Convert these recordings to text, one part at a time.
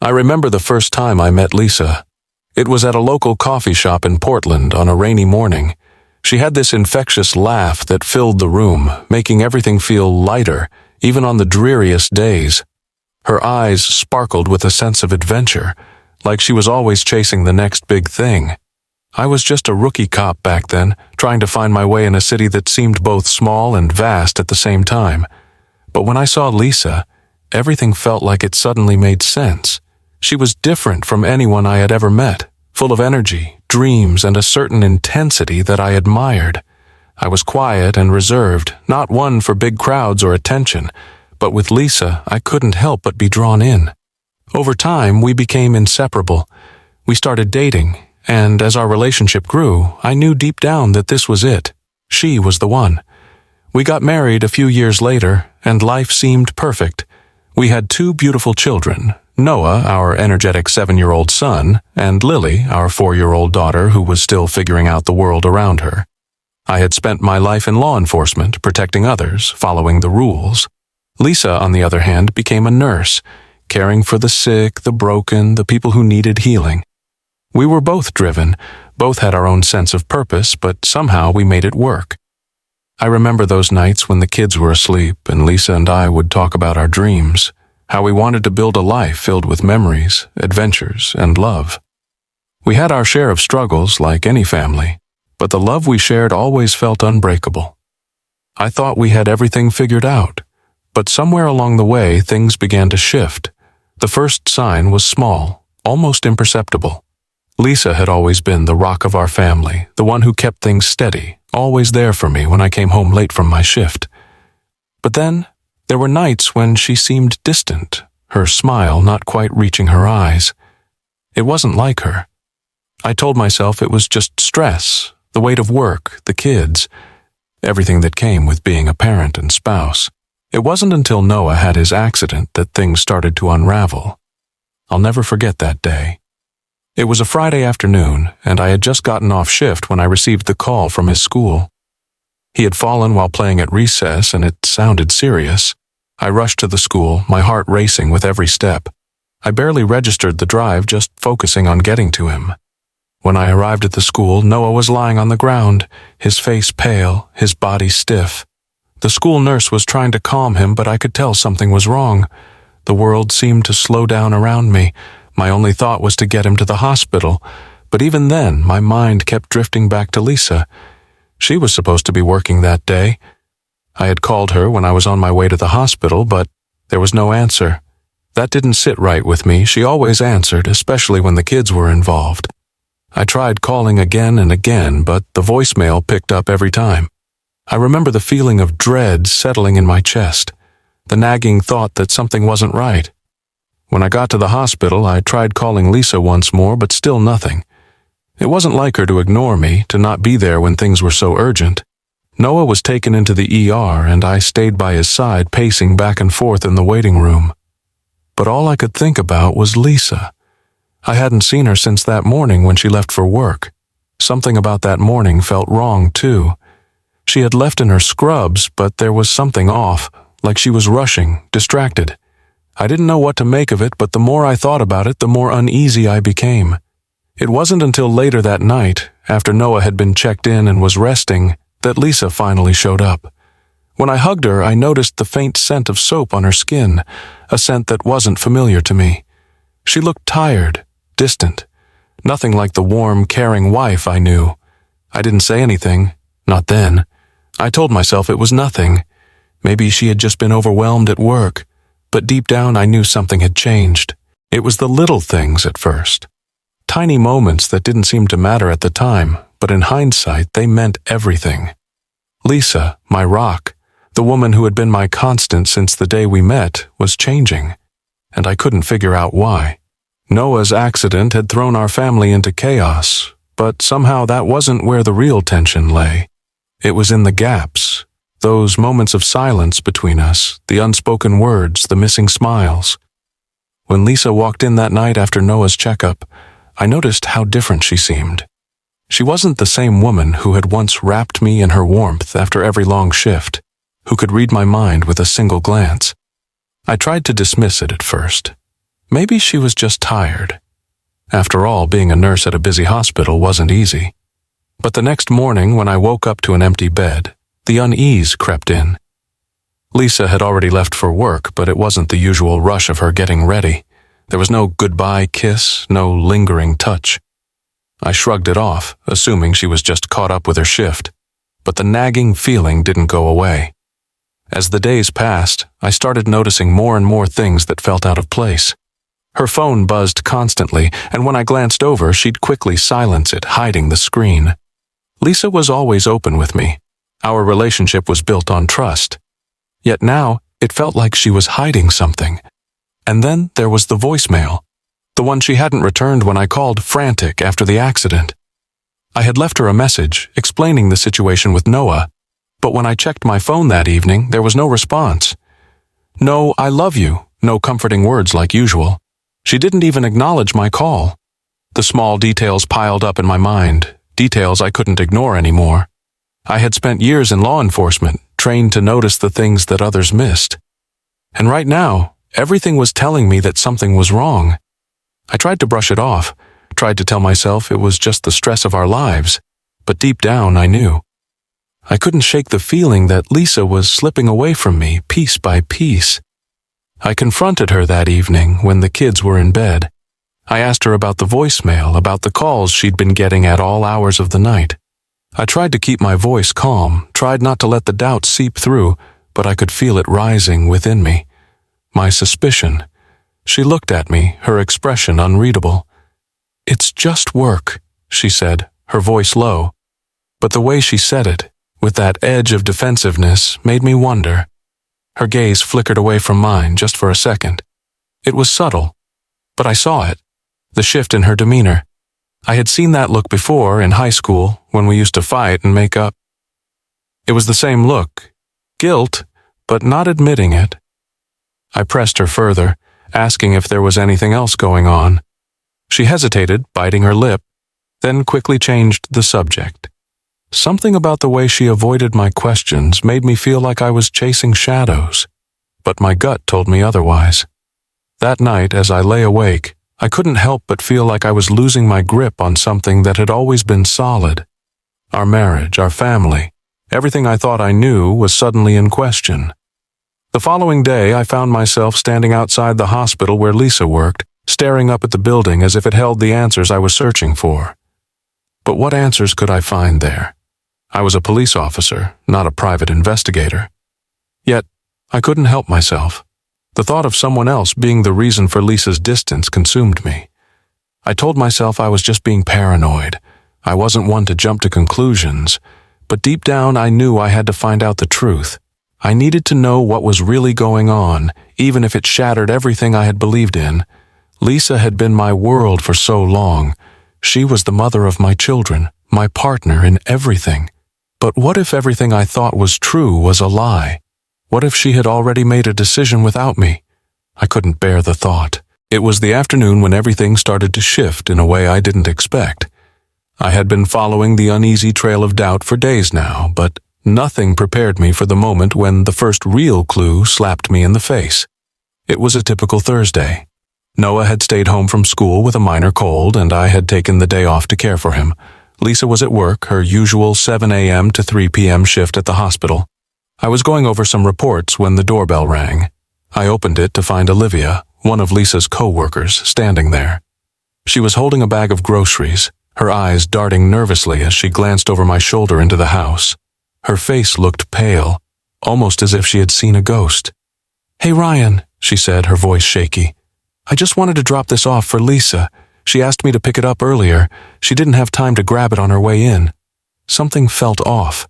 I remember the first time I met Lisa. It was at a local coffee shop in Portland on a rainy morning. She had this infectious laugh that filled the room, making everything feel lighter, even on the dreariest days. Her eyes sparkled with a sense of adventure, like she was always chasing the next big thing. I was just a rookie cop back then, trying to find my way in a city that seemed both small and vast at the same time. But when I saw Lisa, everything felt like it suddenly made sense. She was different from anyone I had ever met, full of energy, dreams, and a certain intensity that I admired. I was quiet and reserved, not one for big crowds or attention, but with Lisa, I couldn't help but be drawn in. Over time, we became inseparable. We started dating, and as our relationship grew, I knew deep down that this was it. She was the one. We got married a few years later, and life seemed perfect. We had 2 beautiful children, Noah, our energetic 7-year-old son, and Lily, our 4-year-old daughter who was still figuring out the world around her. I had spent my life in law enforcement, protecting others, following the rules. Lisa, on the other hand, became a nurse, caring for the sick, the broken, the people who needed healing. We were both driven, both had our own sense of purpose, but somehow we made it work. I remember those nights when the kids were asleep and Lisa and I would talk about our dreams, how we wanted to build a life filled with memories, adventures, and love. We had our share of struggles like any family, but the love we shared always felt unbreakable. I thought we had everything figured out, but somewhere along the way things began to shift. The first sign was small, almost imperceptible. Lisa had always been the rock of our family, the one who kept things steady, always there for me when I came home late from my shift. But then, there were nights when she seemed distant, her smile not quite reaching her eyes. It wasn't like her. I told myself it was just stress, the weight of work, the kids, everything that came with being a parent and spouse. It wasn't until Noah had his accident that things started to unravel. I'll never forget that day. It was a Friday afternoon, and I had just gotten off shift when I received the call from his school. He had fallen while playing at recess, and it sounded serious. I rushed to the school, my heart racing with every step. I barely registered the drive, just focusing on getting to him. When I arrived at the school, Noah was lying on the ground, his face pale, his body stiff. The school nurse was trying to calm him, but I could tell something was wrong. The world seemed to slow down around me. My only thought was to get him to the hospital, but even then, my mind kept drifting back to Lisa. She was supposed to be working that day. I had called her when I was on my way to the hospital, but there was no answer. That didn't sit right with me. She always answered, especially when the kids were involved. I tried calling again and again, but the voicemail picked up every time. I remember the feeling of dread settling in my chest, the nagging thought that something wasn't right. When I got to the hospital, I tried calling Lisa once more, but still nothing. It wasn't like her to ignore me, to not be there when things were so urgent. Noah was taken into the ER, and I stayed by his side, pacing back and forth in the waiting room. But all I could think about was Lisa. I hadn't seen her since that morning when she left for work. Something about that morning felt wrong, too. She had left in her scrubs, but there was something off, like she was rushing, distracted. I didn't know what to make of it, but the more I thought about it, the more uneasy I became. It wasn't until later that night, after Noah had been checked in and was resting, that Lisa finally showed up. When I hugged her, I noticed the faint scent of soap on her skin, a scent that wasn't familiar to me. She looked tired, distant, nothing like the warm, caring wife I knew. I didn't say anything, not then. I told myself it was nothing. Maybe she had just been overwhelmed at work. But deep down I knew something had changed. It was the little things at first. Tiny moments that didn't seem to matter at the time, but in hindsight they meant everything. Lisa, my rock, the woman who had been my constant since the day we met, was changing, and I couldn't figure out why. Noah's accident had thrown our family into chaos, but somehow that wasn't where the real tension lay. It was in the gaps. Those moments of silence between us, the unspoken words, the missing smiles. When Lisa walked in that night after Noah's checkup, I noticed how different she seemed. She wasn't the same woman who had once wrapped me in her warmth after every long shift, who could read my mind with a single glance. I tried to dismiss it at first. Maybe she was just tired. After all, being a nurse at a busy hospital wasn't easy. But the next morning, when I woke up to an empty bed, the unease crept in. Lisa had already left for work, but it wasn't the usual rush of her getting ready. There was no goodbye kiss, no lingering touch. I shrugged it off, assuming she was just caught up with her shift. But the nagging feeling didn't go away. As the days passed, I started noticing more and more things that felt out of place. Her phone buzzed constantly, and when I glanced over, she'd quickly silence it, hiding the screen. Lisa was always open with me. Our relationship was built on trust. Yet now, it felt like she was hiding something. And then there was the voicemail, the one she hadn't returned when I called frantic after the accident. I had left her a message explaining the situation with Noah, but when I checked my phone that evening, there was no response. No "I love you," no comforting words like usual. She didn't even acknowledge my call. The small details piled up in my mind, details I couldn't ignore anymore. I had spent years in law enforcement, trained to notice the things that others missed. And right now, everything was telling me that something was wrong. I tried to brush it off, tried to tell myself it was just the stress of our lives, but deep down I knew. I couldn't shake the feeling that Lisa was slipping away from me piece by piece. I confronted her that evening when the kids were in bed. I asked her about the voicemail, about the calls she'd been getting at all hours of the night. I tried to keep my voice calm, tried not to let the doubt seep through, but I could feel it rising within me. My suspicion. She looked at me, her expression unreadable. "It's just work," she said, her voice low. But the way she said it, with that edge of defensiveness, made me wonder. Her gaze flickered away from mine just for a second. It was subtle, but I saw it, the shift in her demeanor. I had seen that look before in high school when we used to fight and make up. It was the same look, guilt, but not admitting it. I pressed her further, asking if there was anything else going on. She hesitated, biting her lip, then quickly changed the subject. Something about the way she avoided my questions made me feel like I was chasing shadows, but my gut told me otherwise. That night, as I lay awake, I couldn't help but feel like I was losing my grip on something that had always been solid. Our marriage, our family, everything I thought I knew was suddenly in question. The following day, I found myself standing outside the hospital where Lisa worked, staring up at the building as if it held the answers I was searching for. But what answers could I find there? I was a police officer, not a private investigator. Yet, I couldn't help myself. The thought of someone else being the reason for Lisa's distance consumed me. I told myself I was just being paranoid. I wasn't one to jump to conclusions, but deep down I knew I had to find out the truth. I needed to know what was really going on, even if it shattered everything I had believed in. Lisa had been my world for so long. She was the mother of my children, my partner in everything. But what if everything I thought was true was a lie? What if she had already made a decision without me? I couldn't bear the thought. It was the afternoon when everything started to shift in a way I didn't expect. I had been following the uneasy trail of doubt for days now, but nothing prepared me for the moment when the first real clue slapped me in the face. It was a typical Thursday. Noah had stayed home from school with a minor cold, and I had taken the day off to care for him. Lisa was at work, her usual 7 a.m. to 3 p.m. shift at the hospital. I was going over some reports when the doorbell rang. I opened it to find Olivia, one of Lisa's co-workers, standing there. She was holding a bag of groceries, her eyes darting nervously as she glanced over my shoulder into the house. Her face looked pale, almost as if she had seen a ghost. "Hey Ryan," she said, her voice shaky. "I just wanted to drop this off for Lisa. She asked me to pick it up earlier. She didn't have time to grab it on her way in." Something felt off.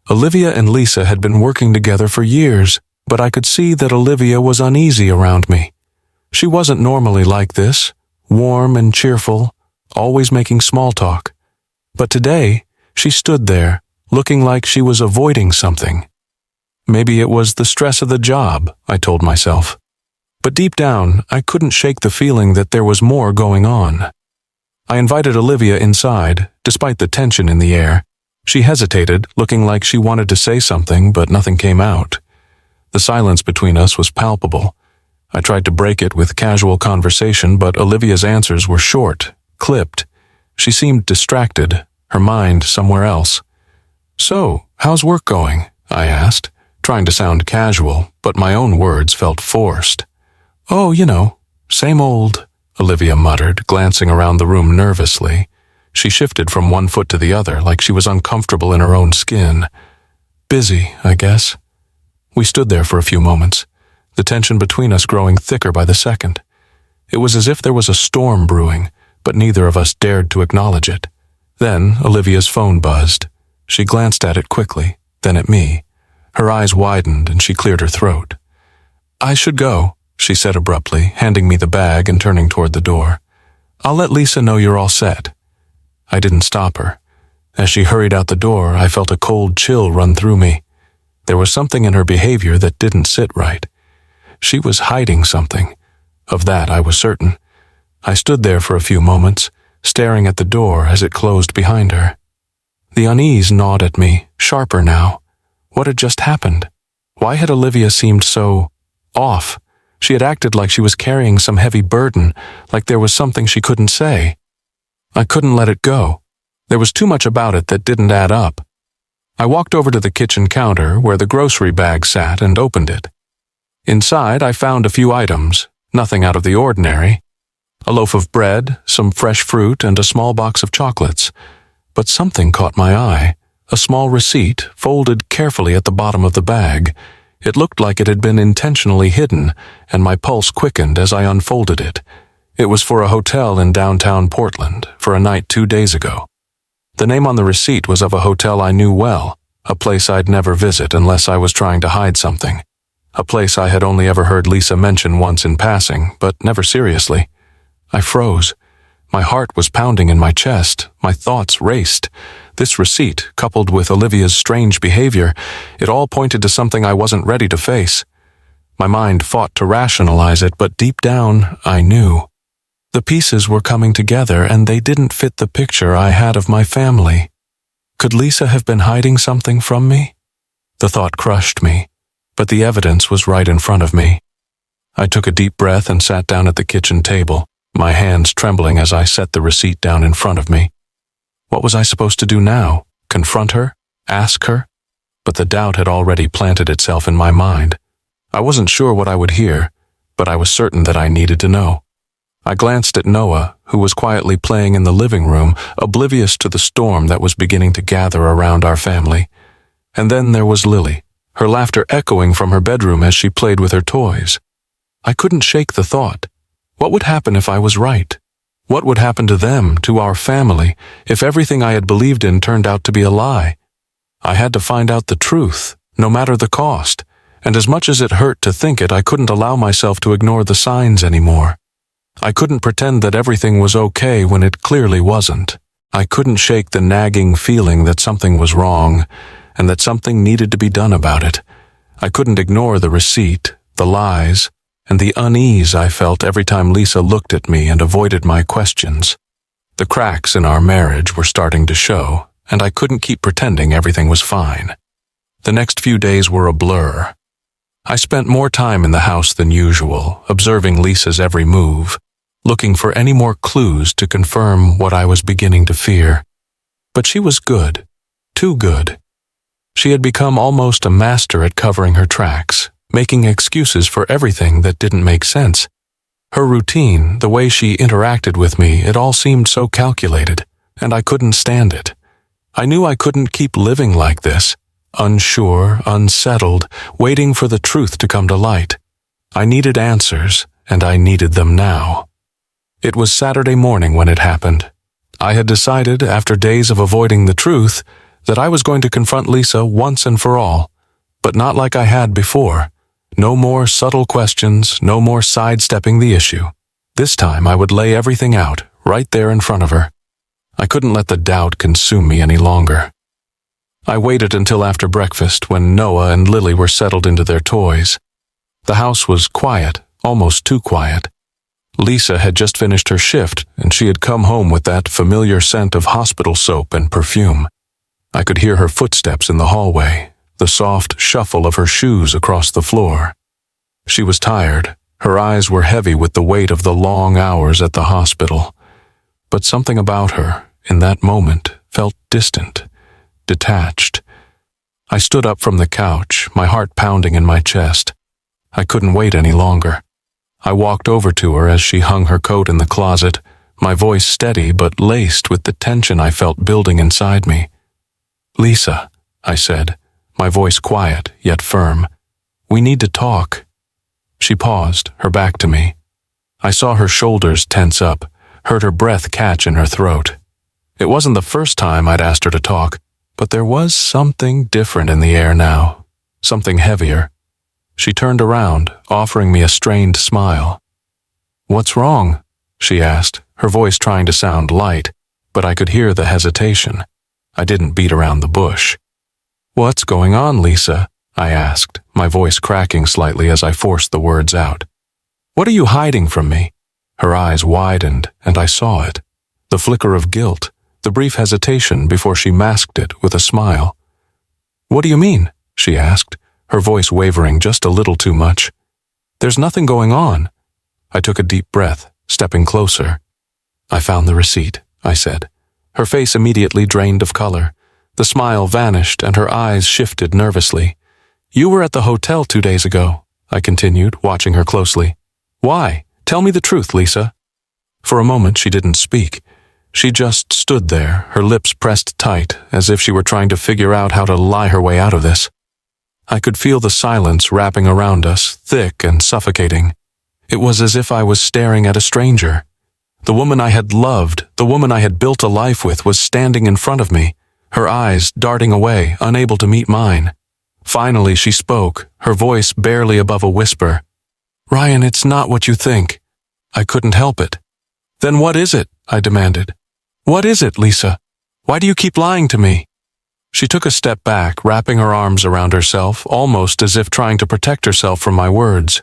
Olivia and Lisa had been working together for years, but I could see that Olivia was uneasy around me. She wasn't normally like this, warm and cheerful, always making small talk. But today, she stood there, looking like she was avoiding something. Maybe it was the stress of the job, I told myself. But deep down, I couldn't shake the feeling that there was more going on. I invited Olivia inside, despite the tension in the air. She hesitated, looking like she wanted to say something, but nothing came out. The silence between us was palpable. I tried to break it with casual conversation, but Olivia's answers were short, clipped. She seemed distracted, her mind somewhere else. "So, how's work going?" I asked, trying to sound casual, but my own words felt forced. "Oh, same old," Olivia muttered, glancing around the room nervously. She shifted from one foot to the other, like she was uncomfortable in her own skin. "Busy, I guess." We stood there for a few moments, the tension between us growing thicker by the second. It was as if there was a storm brewing, but neither of us dared to acknowledge it. Then Olivia's phone buzzed. She glanced at it quickly, then at me. Her eyes widened and she cleared her throat. "I should go," she said abruptly, handing me the bag and turning toward the door. "I'll let Lisa know you're all set." I didn't stop her. As she hurried out the door, I felt a cold chill run through me. There was something in her behavior that didn't sit right. She was hiding something. Of that I was certain. I stood there for a few moments, staring at the door as it closed behind her. The unease gnawed at me, sharper now. What had just happened? Why had Olivia seemed so off? She had acted like she was carrying some heavy burden, like there was something she couldn't say. I couldn't let it go. There was too much about it that didn't add up. I walked over to the kitchen counter where the grocery bag sat and opened it. Inside, I found a few items, nothing out of the ordinary. A loaf of bread, some fresh fruit, and a small box of chocolates. But something caught my eye. A small receipt, folded carefully at the bottom of the bag. It looked like it had been intentionally hidden, and my pulse quickened as I unfolded it. It was for a hotel in downtown Portland, for a night 2 days ago. The name on the receipt was of a hotel I knew well, a place I'd never visit unless I was trying to hide something. A place I had only ever heard Lisa mention once in passing, but never seriously. I froze. My heart was pounding in my chest. My thoughts raced. This receipt, coupled with Olivia's strange behavior, it all pointed to something I wasn't ready to face. My mind fought to rationalize it, but deep down, I knew. The pieces were coming together, and they didn't fit the picture I had of my family. Could Lisa have been hiding something from me? The thought crushed me, but the evidence was right in front of me. I took a deep breath and sat down at the kitchen table, my hands trembling as I set the receipt down in front of me. What was I supposed to do now? Confront her? Ask her? But the doubt had already planted itself in my mind. I wasn't sure what I would hear, but I was certain that I needed to know. I glanced at Noah, who was quietly playing in the living room, oblivious to the storm that was beginning to gather around our family. And then there was Lily, her laughter echoing from her bedroom as she played with her toys. I couldn't shake the thought. What would happen if I was right? What would happen to them, to our family, if everything I had believed in turned out to be a lie? I had to find out the truth, no matter the cost, and as much as it hurt to think it, I couldn't allow myself to ignore the signs anymore. I couldn't pretend that everything was okay when it clearly wasn't. I couldn't shake the nagging feeling that something was wrong, and that something needed to be done about it. I couldn't ignore the receipt, the lies, and the unease I felt every time Lisa looked at me and avoided my questions. The cracks in our marriage were starting to show, and I couldn't keep pretending everything was fine. The next few days were a blur. I spent more time in the house than usual, observing Lisa's every move, looking for any more clues to confirm what I was beginning to fear. But she was good, too good. She had become almost a master at covering her tracks, making excuses for everything that didn't make sense. Her routine, the way she interacted with me, it all seemed so calculated, and I couldn't stand it. I knew I couldn't keep living like this, unsure, unsettled, waiting for the truth to come to light. I needed answers, and I needed them now. It was Saturday morning when it happened. I had decided, after days of avoiding the truth, that I was going to confront Lisa once and for all, but not like I had before. No more subtle questions, no more sidestepping the issue. This time I would lay everything out, right there in front of her. I couldn't let the doubt consume me any longer. I waited until after breakfast when Noah and Lily were settled into their toys. The house was quiet, almost too quiet. Lisa had just finished her shift, and she had come home with that familiar scent of hospital soap and perfume. I could hear her footsteps in the hallway, the soft shuffle of her shoes across the floor. She was tired, Her eyes were heavy with the weight of the long hours at the hospital. But something about her, in that moment, felt distant, detached. I stood up from the couch, my heart pounding in my chest. I couldn't wait any longer. I walked over to her as she hung her coat in the closet, my voice steady but laced with the tension I felt building inside me. "Lisa," I said, my voice quiet yet firm. "We need to talk." She paused, her back to me. I saw her shoulders tense up, heard her breath catch in her throat. It wasn't the first time I'd asked her to talk, but there was something different in the air now, something heavier. She turned around, offering me a strained smile. "What's wrong?" she asked, her voice trying to sound light, but I could hear the hesitation. I didn't beat around the bush. "What's going on, Lisa?" I asked, my voice cracking slightly as I forced the words out. "What are you hiding from me?" Her eyes widened, and I saw it. The flicker of guilt, the brief hesitation before she masked it with a smile. "What do you mean?" she asked, her voice wavering just a little too much. "There's nothing going on." I took a deep breath, stepping closer. "I found the receipt," I said. Her face immediately drained of color. The smile vanished and her eyes shifted nervously. "You were at the hotel 2 days ago," I continued, watching her closely. "Why? Tell me the truth, Lisa." For a moment she didn't speak. She just stood there, her lips pressed tight, as if she were trying to figure out how to lie her way out of this. I could feel the silence wrapping around us, thick and suffocating. It was as if I was staring at a stranger. The woman I had loved, the woman I had built a life with, was standing in front of me, her eyes darting away, unable to meet mine. Finally she spoke, her voice barely above a whisper. "Ryan, it's not what you think." I couldn't help it. "Then what is it?" I demanded. "What is it, Lisa? Why do you keep lying to me?" She took a step back, wrapping her arms around herself, almost as if trying to protect herself from my words.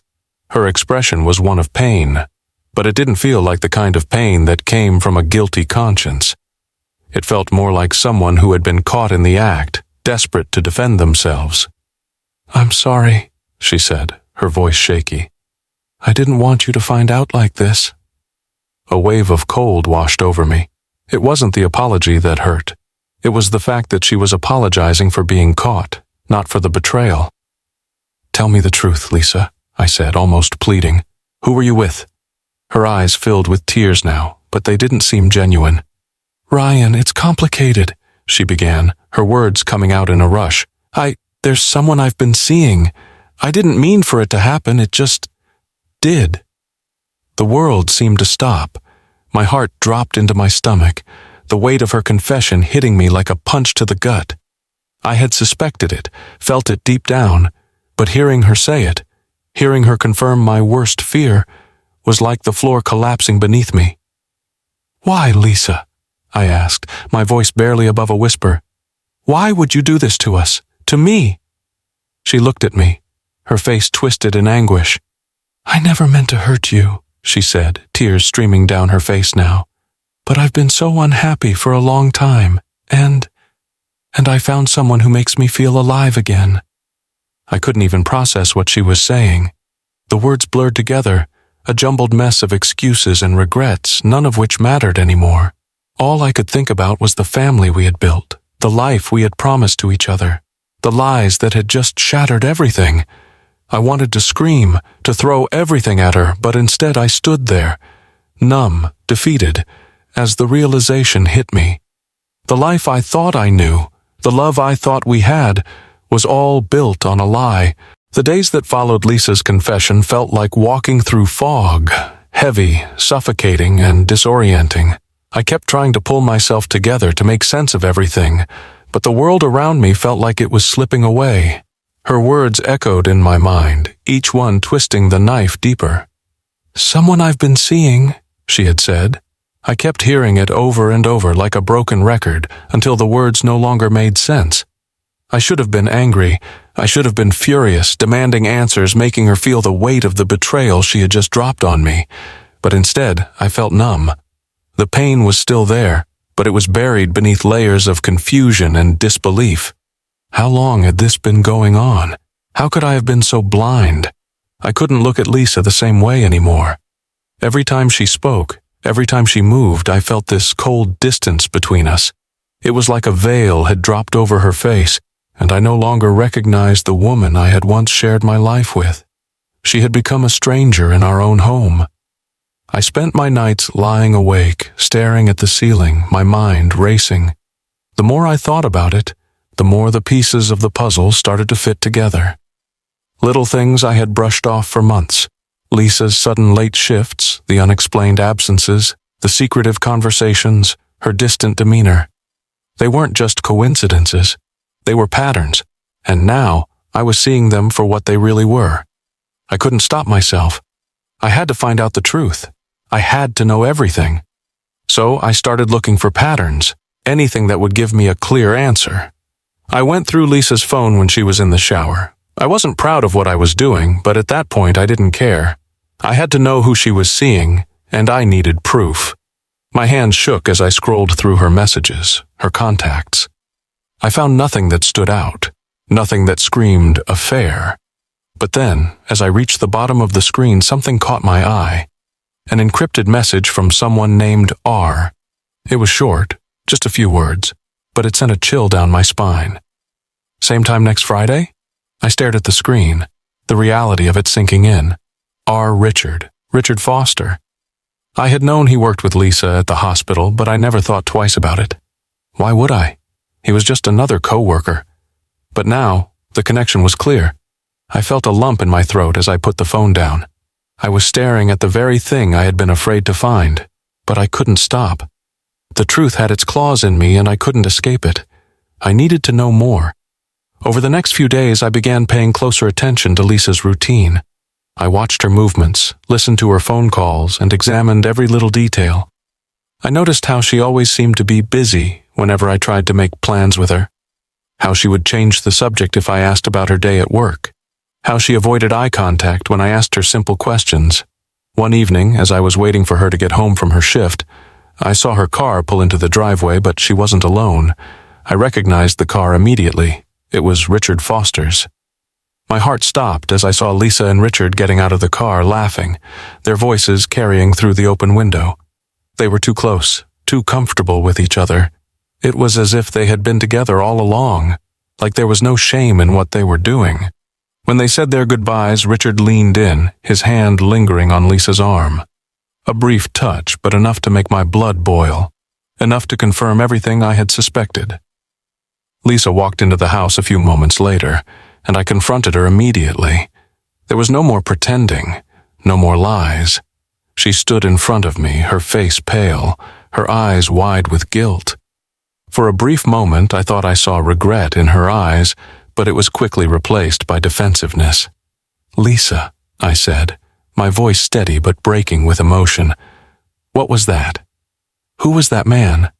Her expression was one of pain, but it didn't feel like the kind of pain that came from a guilty conscience. It felt more like someone who had been caught in the act, desperate to defend themselves. "I'm sorry," she said, her voice shaky. "I didn't want you to find out like this." A wave of cold washed over me. It wasn't the apology that hurt. It was the fact that she was apologizing for being caught, not for the betrayal. "Tell me the truth, Lisa," I said, almost pleading. "Who were you with?" Her eyes filled with tears now, but they didn't seem genuine. "Ryan, it's complicated," she began, her words coming out in a rush. There's someone I've been seeing. I didn't mean for it to happen, it just did." The world seemed to stop. My heart dropped into my stomach, the weight of her confession hitting me like a punch to the gut. I had suspected it, felt it deep down, but hearing her say it, hearing her confirm my worst fear, was like the floor collapsing beneath me. "Why, Lisa?" I asked, my voice barely above a whisper. "Why would you do this to us? To me?" She looked at me, her face twisted in anguish. "I never meant to hurt you," she said, tears streaming down her face now. "But I've been so unhappy for a long time, and I found someone who makes me feel alive again." I couldn't even process what she was saying. The words blurred together, a jumbled mess of excuses and regrets, none of which mattered anymore. All I could think about was the family we had built, the life we had promised to each other, the lies that had just shattered everything. I wanted to scream, to throw everything at her, but instead I stood there, numb, defeated, as the realization hit me. The life I thought I knew, the love I thought we had, was all built on a lie. The days that followed Lisa's confession felt like walking through fog, heavy, suffocating, and disorienting. I kept trying to pull myself together to make sense of everything, but the world around me felt like it was slipping away. Her words echoed in my mind, each one twisting the knife deeper. "Someone I've been seeing," she had said. I kept hearing it over and over like a broken record until the words no longer made sense. I should have been angry. I should have been furious, demanding answers, making her feel the weight of the betrayal she had just dropped on me. But instead, I felt numb. The pain was still there, but it was buried beneath layers of confusion and disbelief. How long had this been going on? How could I have been so blind? I couldn't look at Lisa the same way anymore. Every time she spoke, every time she moved, I felt this cold distance between us. It was like a veil had dropped over her face, and I no longer recognized the woman I had once shared my life with. She had become a stranger in our own home. I spent my nights lying awake, staring at the ceiling, my mind racing. The more I thought about it, the more the pieces of the puzzle started to fit together. Little things I had brushed off for months. Lisa's sudden late shifts, the unexplained absences, the secretive conversations, her distant demeanor. They weren't just coincidences. They were patterns, and now I was seeing them for what they really were. I couldn't stop myself. I had to find out the truth. I had to know everything. So I started looking for patterns, anything that would give me a clear answer. I went through Lisa's phone when she was in the shower. I wasn't proud of what I was doing, but at that point I didn't care. I had to know who she was seeing, and I needed proof. My hands shook as I scrolled through her messages, her contacts. I found nothing that stood out, nothing that screamed affair. But then, as I reached the bottom of the screen, something caught my eye. An encrypted message from someone named R. It was short, just a few words, but it sent a chill down my spine. Same time next Friday? I stared at the screen, the reality of it sinking in. R. Richard Foster. I had known he worked with Lisa at the hospital, but I never thought twice about it. Why would I? He was just another co-worker. But now, the connection was clear. I felt a lump in my throat as I put the phone down. I was staring at the very thing I had been afraid to find, but I couldn't stop. The truth had its claws in me and I couldn't escape it. I needed to know more. Over the next few days, I began paying closer attention to Lisa's routine. I watched her movements, listened to her phone calls, and examined every little detail. I noticed how she always seemed to be busy whenever I tried to make plans with her. How she would change the subject if I asked about her day at work. How she avoided eye contact when I asked her simple questions. One evening, as I was waiting for her to get home from her shift, I saw her car pull into the driveway, but she wasn't alone. I recognized the car immediately. It was Richard Foster's. My heart stopped as I saw Lisa and Richard getting out of the car, laughing, their voices carrying through the open window. They were too close, too comfortable with each other. It was as if they had been together all along, like there was no shame in what they were doing. When they said their goodbyes, Richard leaned in, his hand lingering on Lisa's arm. A brief touch, but enough to make my blood boil, enough to confirm everything I had suspected. Lisa walked into the house a few moments later, and I confronted her immediately. There was no more pretending, no more lies. She stood in front of me, her face pale, her eyes wide with guilt. For a brief moment, I thought I saw regret in her eyes, but it was quickly replaced by defensiveness. "Lisa," I said, my voice steady but breaking with emotion. "What was that? Who was that man?"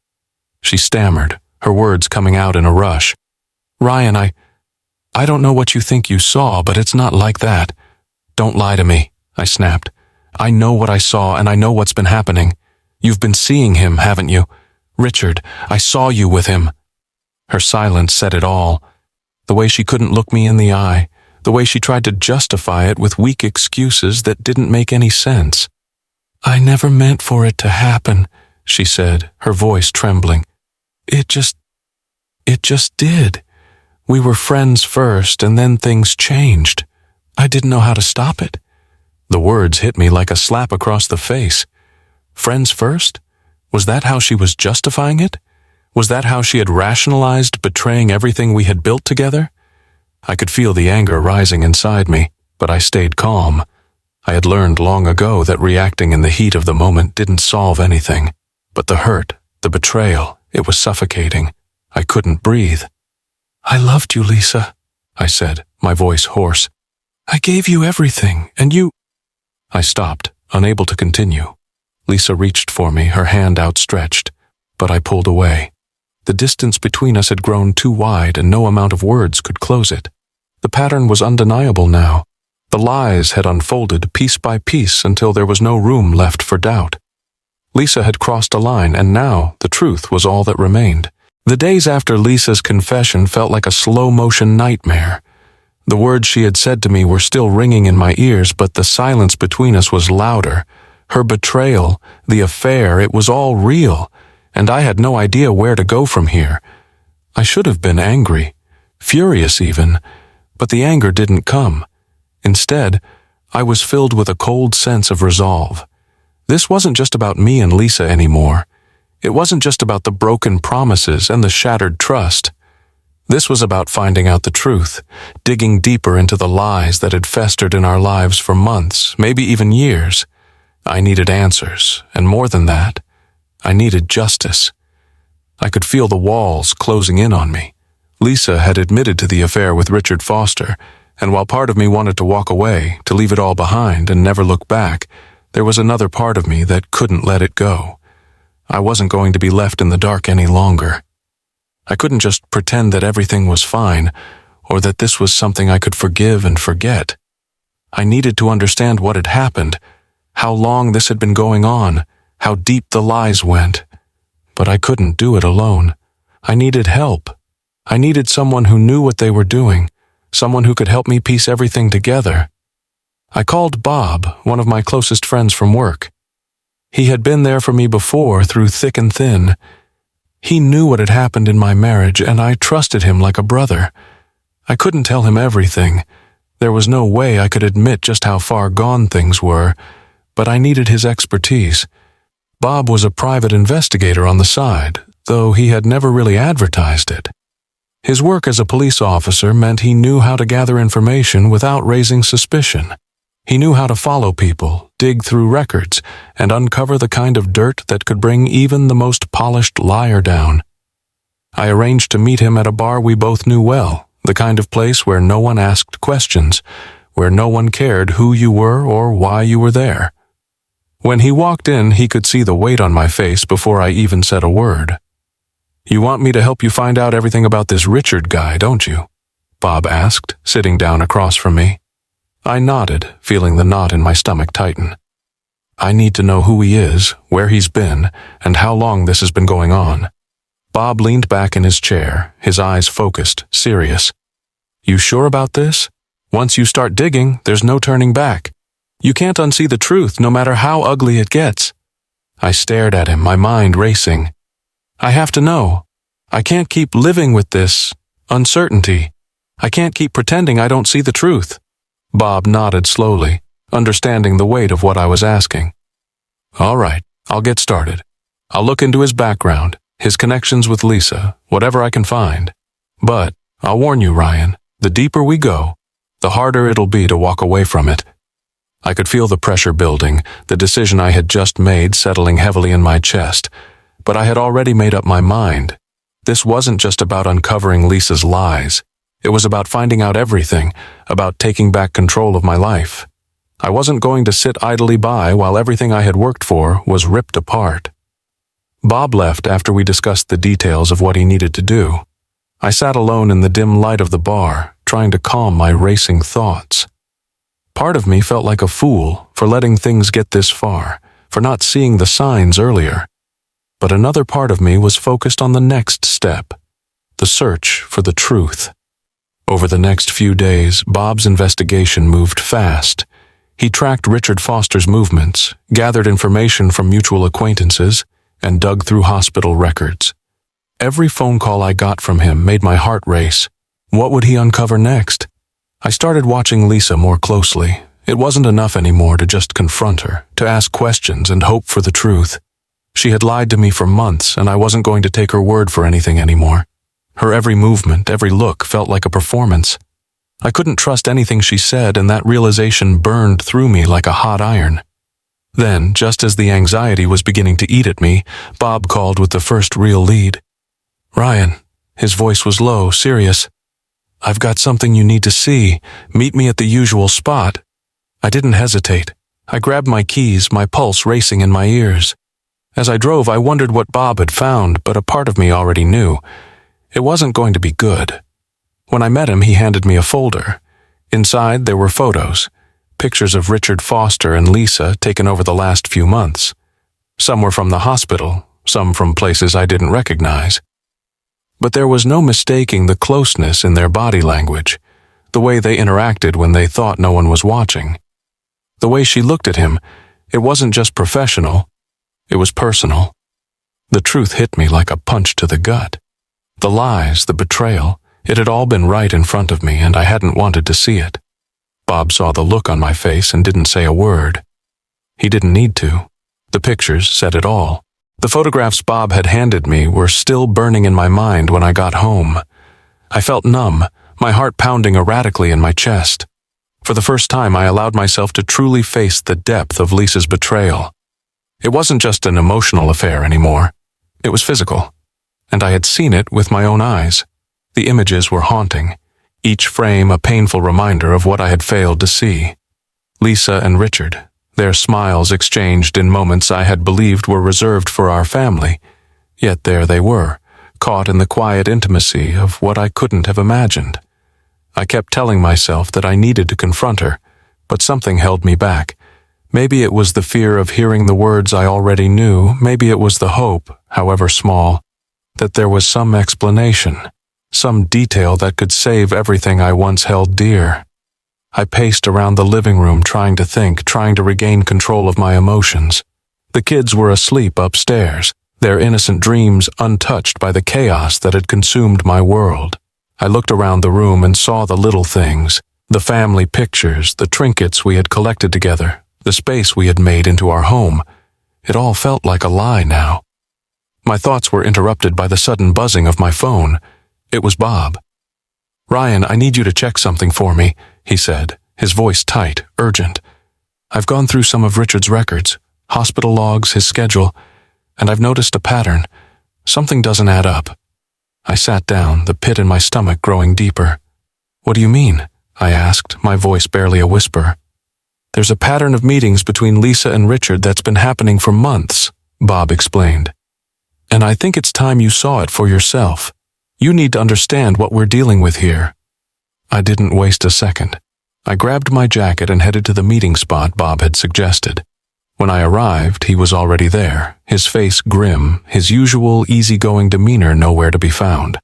She stammered, her words coming out in a rush. "Ryan, I don't know what you think you saw, but it's not like that. Don't lie to me," I snapped. "I know what I saw and I know what's been happening. You've been seeing him, haven't you? Richard, I saw you with him." Her silence said it all. The way she couldn't look me in the eye, the way she tried to justify it with weak excuses that didn't make any sense. "I never meant for it to happen," she said, her voice trembling. It just did. We were friends first, and then things changed. I didn't know how to stop it." The words hit me like a slap across the face. Friends first? Was that how she was justifying it? Was that how she had rationalized betraying everything we had built together? I could feel the anger rising inside me, but I stayed calm. I had learned long ago that reacting in the heat of the moment didn't solve anything. But the hurt, the betrayal, it was suffocating. I couldn't breathe. "I loved you, Lisa," I said, my voice hoarse. "I gave you everything, and you—" I stopped, unable to continue. Lisa reached for me, her hand outstretched, but I pulled away. The distance between us had grown too wide, and no amount of words could close it. The pattern was undeniable now. The lies had unfolded piece by piece until there was no room left for doubt. Lisa had crossed a line, and now the truth was all that remained. The days after Lisa's confession felt like a slow-motion nightmare. The words she had said to me were still ringing in my ears, but the silence between us was louder. Her betrayal, the affair, it was all real, and I had no idea where to go from here. I should have been angry, furious even, but the anger didn't come. Instead, I was filled with a cold sense of resolve. This wasn't just about me and Lisa anymore. It wasn't just about the broken promises and the shattered trust. This was about finding out the truth, digging deeper into the lies that had festered in our lives for months, maybe even years. I needed answers, and more than that, I needed justice. I could feel the walls closing in on me. Lisa had admitted to the affair with Richard Foster, and while part of me wanted to walk away, to leave it all behind and never look back, there was another part of me that couldn't let it go. I wasn't going to be left in the dark any longer. I couldn't just pretend that everything was fine, or that this was something I could forgive and forget. I needed to understand what had happened, how long this had been going on, how deep the lies went. But I couldn't do it alone. I needed help. I needed someone who knew what they were doing, someone who could help me piece everything together. I called Bob, one of my closest friends from work. He had been there for me before, through thick and thin. He knew what had happened in my marriage, and I trusted him like a brother. I couldn't tell him everything. There was no way I could admit just how far gone things were, but I needed his expertise. Bob was a private investigator on the side, though he had never really advertised it. His work as a police officer meant he knew how to gather information without raising suspicion. He knew how to follow people, dig through records, and uncover the kind of dirt that could bring even the most polished liar down. I arranged to meet him at a bar we both knew well, the kind of place where no one asked questions, where no one cared who you were or why you were there. When he walked in, he could see the weight on my face before I even said a word. "You want me to help you find out everything about this Richard guy, don't you?" Bob asked, sitting down across from me. I nodded, feeling the knot in my stomach tighten. "I need to know who he is, where he's been, and how long this has been going on." Bob leaned back in his chair, his eyes focused, serious. "You sure about this? Once you start digging, there's no turning back. You can't unsee the truth, no matter how ugly it gets." I stared at him, my mind racing. "I have to know. I can't keep living with this uncertainty. I can't keep pretending I don't see the truth." Bob nodded slowly, understanding the weight of what I was asking. "All right, I'll get started. I'll look into his background, his connections with Lisa, whatever I can find. But I'll warn you, Ryan, the deeper we go, the harder it'll be to walk away from it." I could feel the pressure building, the decision I had just made settling heavily in my chest, but I had already made up my mind. This wasn't just about uncovering Lisa's lies. It was about finding out everything, about taking back control of my life. I wasn't going to sit idly by while everything I had worked for was ripped apart. Bob left after we discussed the details of what he needed to do. I sat alone in the dim light of the bar, trying to calm my racing thoughts. Part of me felt like a fool for letting things get this far, for not seeing the signs earlier. But another part of me was focused on the next step, the search for the truth. Over the next few days, Bob's investigation moved fast. He tracked Richard Foster's movements, gathered information from mutual acquaintances, and dug through hospital records. Every phone call I got from him made my heart race. What would he uncover next? I started watching Lisa more closely. It wasn't enough anymore to just confront her, to ask questions and hope for the truth. She had lied to me for months, and I wasn't going to take her word for anything anymore. Her every movement, every look felt like a performance. I couldn't trust anything she said, and that realization burned through me like a hot iron. Then, just as the anxiety was beginning to eat at me, Bob called with the first real lead. "Ryan," his voice was low, serious. "I've got something you need to see. Meet me at the usual spot." I didn't hesitate. I grabbed my keys, my pulse racing in my ears. As I drove, I wondered what Bob had found, but a part of me already knew. It wasn't going to be good. When I met him, he handed me a folder. Inside, there were photos, pictures of Richard Foster and Lisa taken over the last few months. Some were from the hospital, some from places I didn't recognize. But there was no mistaking the closeness in their body language. the way they interacted when they thought no one was watching. The way she looked at him, it wasn't just professional, it was personal. The truth hit me like a punch to the gut. The lies, the betrayal, it had all been right in front of me, and I hadn't wanted to see it. Bob saw the look on my face and didn't say a word. He didn't need to. The pictures said it all. The photographs Bob had handed me were still burning in my mind when I got home. I felt numb, my heart pounding erratically in my chest. For the first time, I allowed myself to truly face the depth of Lisa's betrayal. It wasn't just an emotional affair anymore. It was physical, and I had seen it with my own eyes. The images were haunting, each frame a painful reminder of what I had failed to see. Lisa and Richard, their smiles exchanged in moments I had believed were reserved for our family, yet there they were, caught in the quiet intimacy of what I couldn't have imagined. I kept telling myself that I needed to confront her, but something held me back. Maybe it was the fear of hearing the words I already knew, maybe it was the hope, however small, that there was some explanation, some detail that could save everything I once held dear. I paced around the living room trying to think, trying to regain control of my emotions. The kids were asleep upstairs, their innocent dreams untouched by the chaos that had consumed my world. I looked around the room and saw the little things, the family pictures, the trinkets we had collected together, the space we had made into our home. It all felt like a lie now. My thoughts were interrupted by the sudden buzzing of my phone. It was Bob. "Ryan, I need you to check something for me," he said, his voice tight, urgent. "I've gone through some of Richard's records, hospital logs, his schedule, and I've noticed a pattern. Something doesn't add up." I sat down, the pit in my stomach growing deeper. "What do you mean?" I asked, my voice barely a whisper. "There's a pattern of meetings between Lisa and Richard that's been happening for months," Bob explained. "And I think it's time you saw it for yourself. You need to understand what we're dealing with here." I didn't waste a second. I grabbed my jacket and headed to the meeting spot Bob had suggested. When I arrived, he was already there, his face grim, his usual easygoing demeanor nowhere to be found.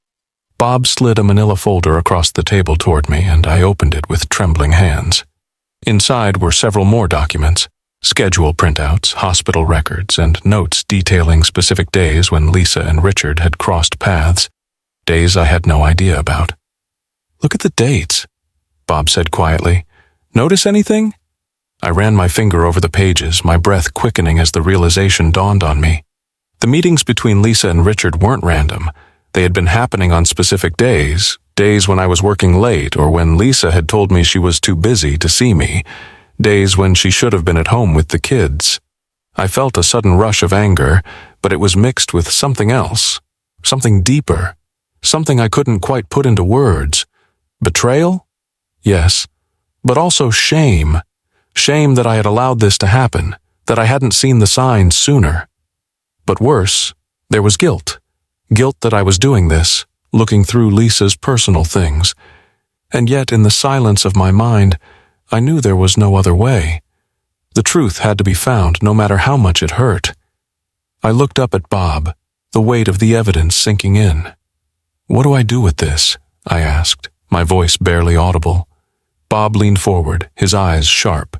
Bob slid a manila folder across the table toward me, and I opened it with trembling hands. Inside were several more documents, schedule printouts, hospital records, and notes detailing specific days when Lisa and Richard had crossed paths, days I had no idea about. "Look at the dates," Bob said quietly. "Notice anything?" I ran my finger over the pages, my breath quickening as the realization dawned on me. The meetings between Lisa and Richard weren't random. They had been happening on specific days, days when I was working late or when Lisa had told me she was too busy to see me, days when she should have been at home with the kids. I felt a sudden rush of anger, but it was mixed with something else, something deeper, something I couldn't quite put into words. Betrayal? Yes, but also shame. Shame that I had allowed this to happen, that I hadn't seen the signs sooner. But worse, there was guilt. Guilt that I was doing this, looking through Lisa's personal things. And yet, in the silence of my mind, I knew there was no other way. The truth had to be found, no matter how much it hurt. I looked up at Bob, the weight of the evidence sinking in. "What do I do with this?" I asked, my voice barely audible. Bob leaned forward, his eyes sharp.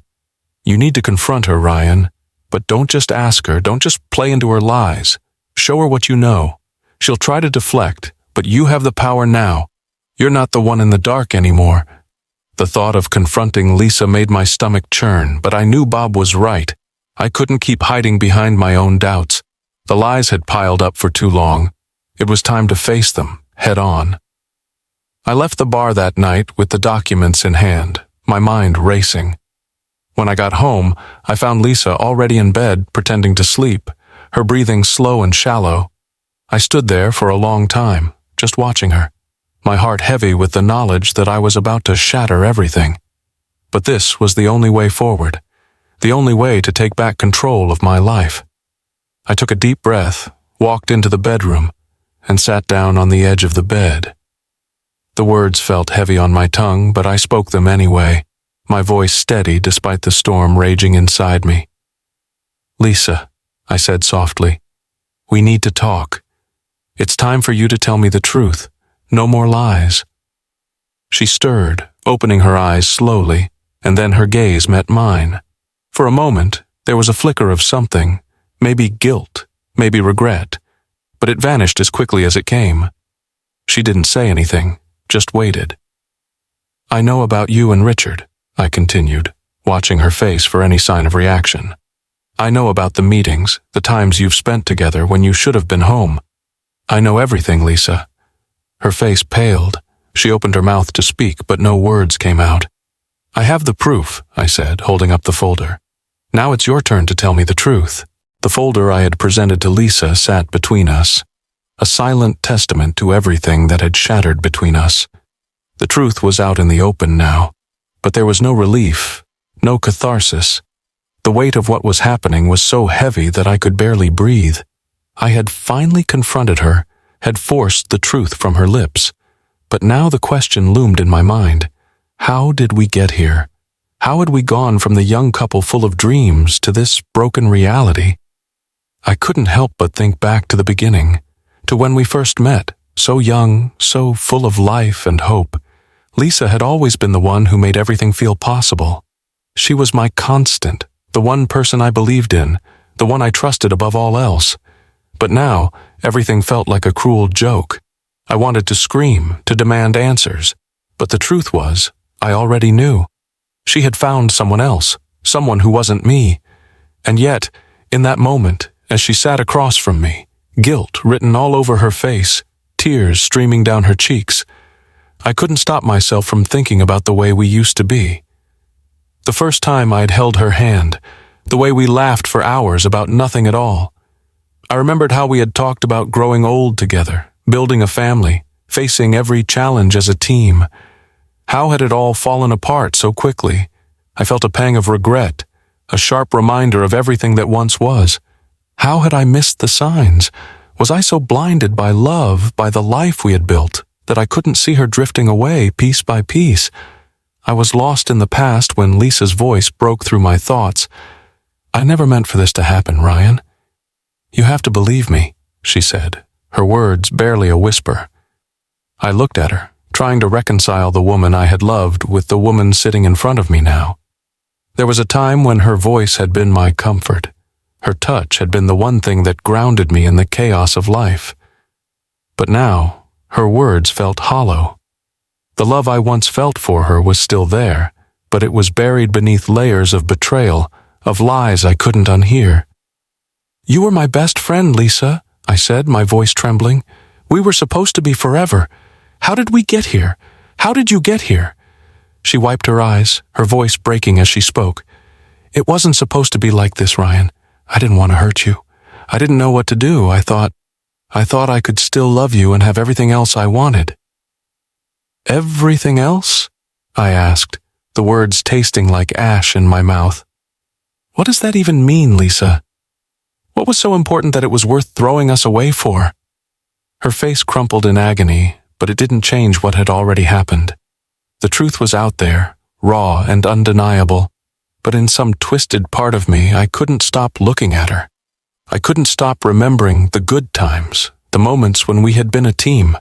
"You need to confront her, Ryan. But don't just ask her, don't just play into her lies. Show her what you know. She'll try to deflect, but you have the power now. You're not the one in the dark anymore." The thought of confronting Lisa made my stomach churn, but I knew Bob was right. I couldn't keep hiding behind my own doubts. The lies had piled up for too long. It was time to face them, head on. I left the bar that night with the documents in hand, my mind racing. When I got home, I found Lisa already in bed, pretending to sleep, her breathing slow and shallow. I stood there for a long time, just watching her, my heart heavy with the knowledge that I was about to shatter everything. But this was the only way forward, the only way to take back control of my life. I took a deep breath, walked into the bedroom, and sat down on the edge of the bed. The words felt heavy on my tongue, but I spoke them anyway, my voice steady despite the storm raging inside me. "Lisa," I said softly, "we need to talk. It's time for you to tell me the truth. No more lies." She stirred, opening her eyes slowly, and then her gaze met mine. For a moment, there was a flicker of something, maybe guilt, maybe regret, but it vanished as quickly as it came. She didn't say anything, just waited. "I know about you and Richard," I continued, watching her face for any sign of reaction. "I know about the meetings, the times you've spent together when you should have been home. I know everything, Lisa." Her face paled. She opened her mouth to speak, but no words came out. "I have the proof," I said, holding up the folder. "Now it's your turn to tell me the truth." The folder I had presented to Lisa sat between us, a silent testament to everything that had shattered between us. The truth was out in the open now, but there was no relief, no catharsis. The weight of what was happening was so heavy that I could barely breathe. I had finally confronted her, had forced the truth from her lips. But now the question loomed in my mind. How did we get here? How had we gone from the young couple full of dreams to this broken reality? I couldn't help but think back to the beginning, to when we first met, so young, so full of life and hope. Lisa had always been the one who made everything feel possible. She was my constant, the one person I believed in, the one I trusted above all else. But now, everything felt like a cruel joke. I wanted to scream, to demand answers. But the truth was, I already knew. She had found someone else, someone who wasn't me. And yet, in that moment, as she sat across from me, guilt written all over her face, tears streaming down her cheeks, I couldn't stop myself from thinking about the way we used to be. The first time I'd held her hand, the way we laughed for hours about nothing at all. I remembered how we had talked about growing old together, building a family, facing every challenge as a team. How had it all fallen apart so quickly? I felt a pang of regret, a sharp reminder of everything that once was. How had I missed the signs? Was I so blinded by love, by the life we had built, that I couldn't see her drifting away piece by piece? I was lost in the past when Lisa's voice broke through my thoughts. "I never meant for this to happen, Ryan. You have to believe me," she said, her words barely a whisper. I looked at her, trying to reconcile the woman I had loved with the woman sitting in front of me now. There was a time when her voice had been my comfort. Her touch had been the one thing that grounded me in the chaos of life. But now, her words felt hollow. The love I once felt for her was still there, but it was buried beneath layers of betrayal, of lies I couldn't unhear. "You were my best friend, Lisa," I said, my voice trembling. "We were supposed to be forever. How did we get here? How did you get here?" She wiped her eyes, her voice breaking as she spoke. "It wasn't supposed to be like this, Ryan. I didn't want to hurt you. I didn't know what to do. I thought I could still love you and have everything else I wanted." "Everything else?" I asked, the words tasting like ash in my mouth. "What does that even mean, Lisa? What was so important that it was worth throwing us away for?" Her face crumpled in agony, but it didn't change what had already happened. The truth was out there, raw and undeniable, but in some twisted part of me, I couldn't stop looking at her. I couldn't stop remembering the good times, the moments when we had been a team,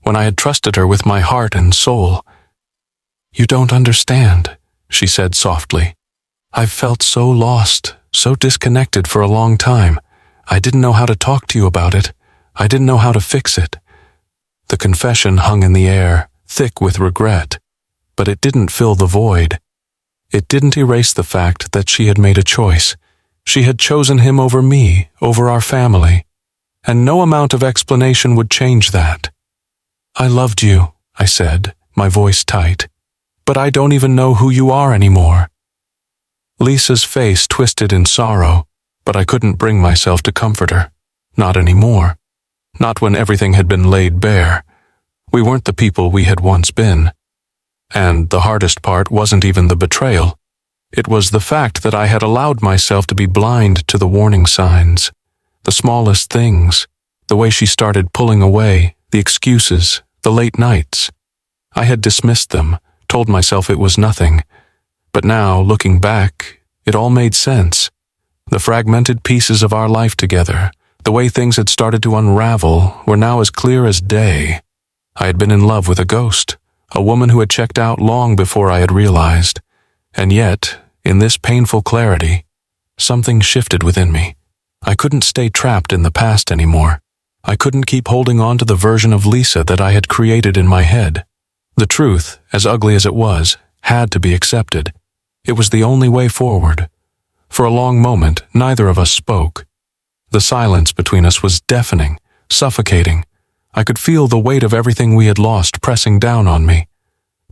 when I had trusted her with my heart and soul. "You don't understand," she said softly. "I've felt so lost, so disconnected for a long time. I didn't know how to talk to you about it. I didn't know how to fix it." The confession hung in the air, thick with regret, but it didn't fill the void. It didn't erase the fact that she had made a choice. She had chosen him over me, over our family, and no amount of explanation would change that. "I loved you," I said, my voice tight, "but I don't even know who you are anymore." Lisa's face twisted in sorrow, but I couldn't bring myself to comfort her. Not anymore. Not when everything had been laid bare. We weren't the people we had once been. And the hardest part wasn't even the betrayal. It was the fact that I had allowed myself to be blind to the warning signs, the smallest things, the way she started pulling away, the excuses, the late nights. I had dismissed them, told myself it was nothing. But now, looking back, it all made sense. The fragmented pieces of our life together, the way things had started to unravel, were now as clear as day. I had been in love with a ghost a woman who had checked out long before I had realized. And yet, in this painful clarity, something shifted within me. I couldn't stay trapped in the past anymore. I couldn't keep holding on to the version of Lisa that I had created in my head. The truth, as ugly as it was, had to be accepted. It was the only way forward. For a long moment, neither of us spoke. The silence between us was deafening, suffocating. I could feel the weight of everything we had lost pressing down on me.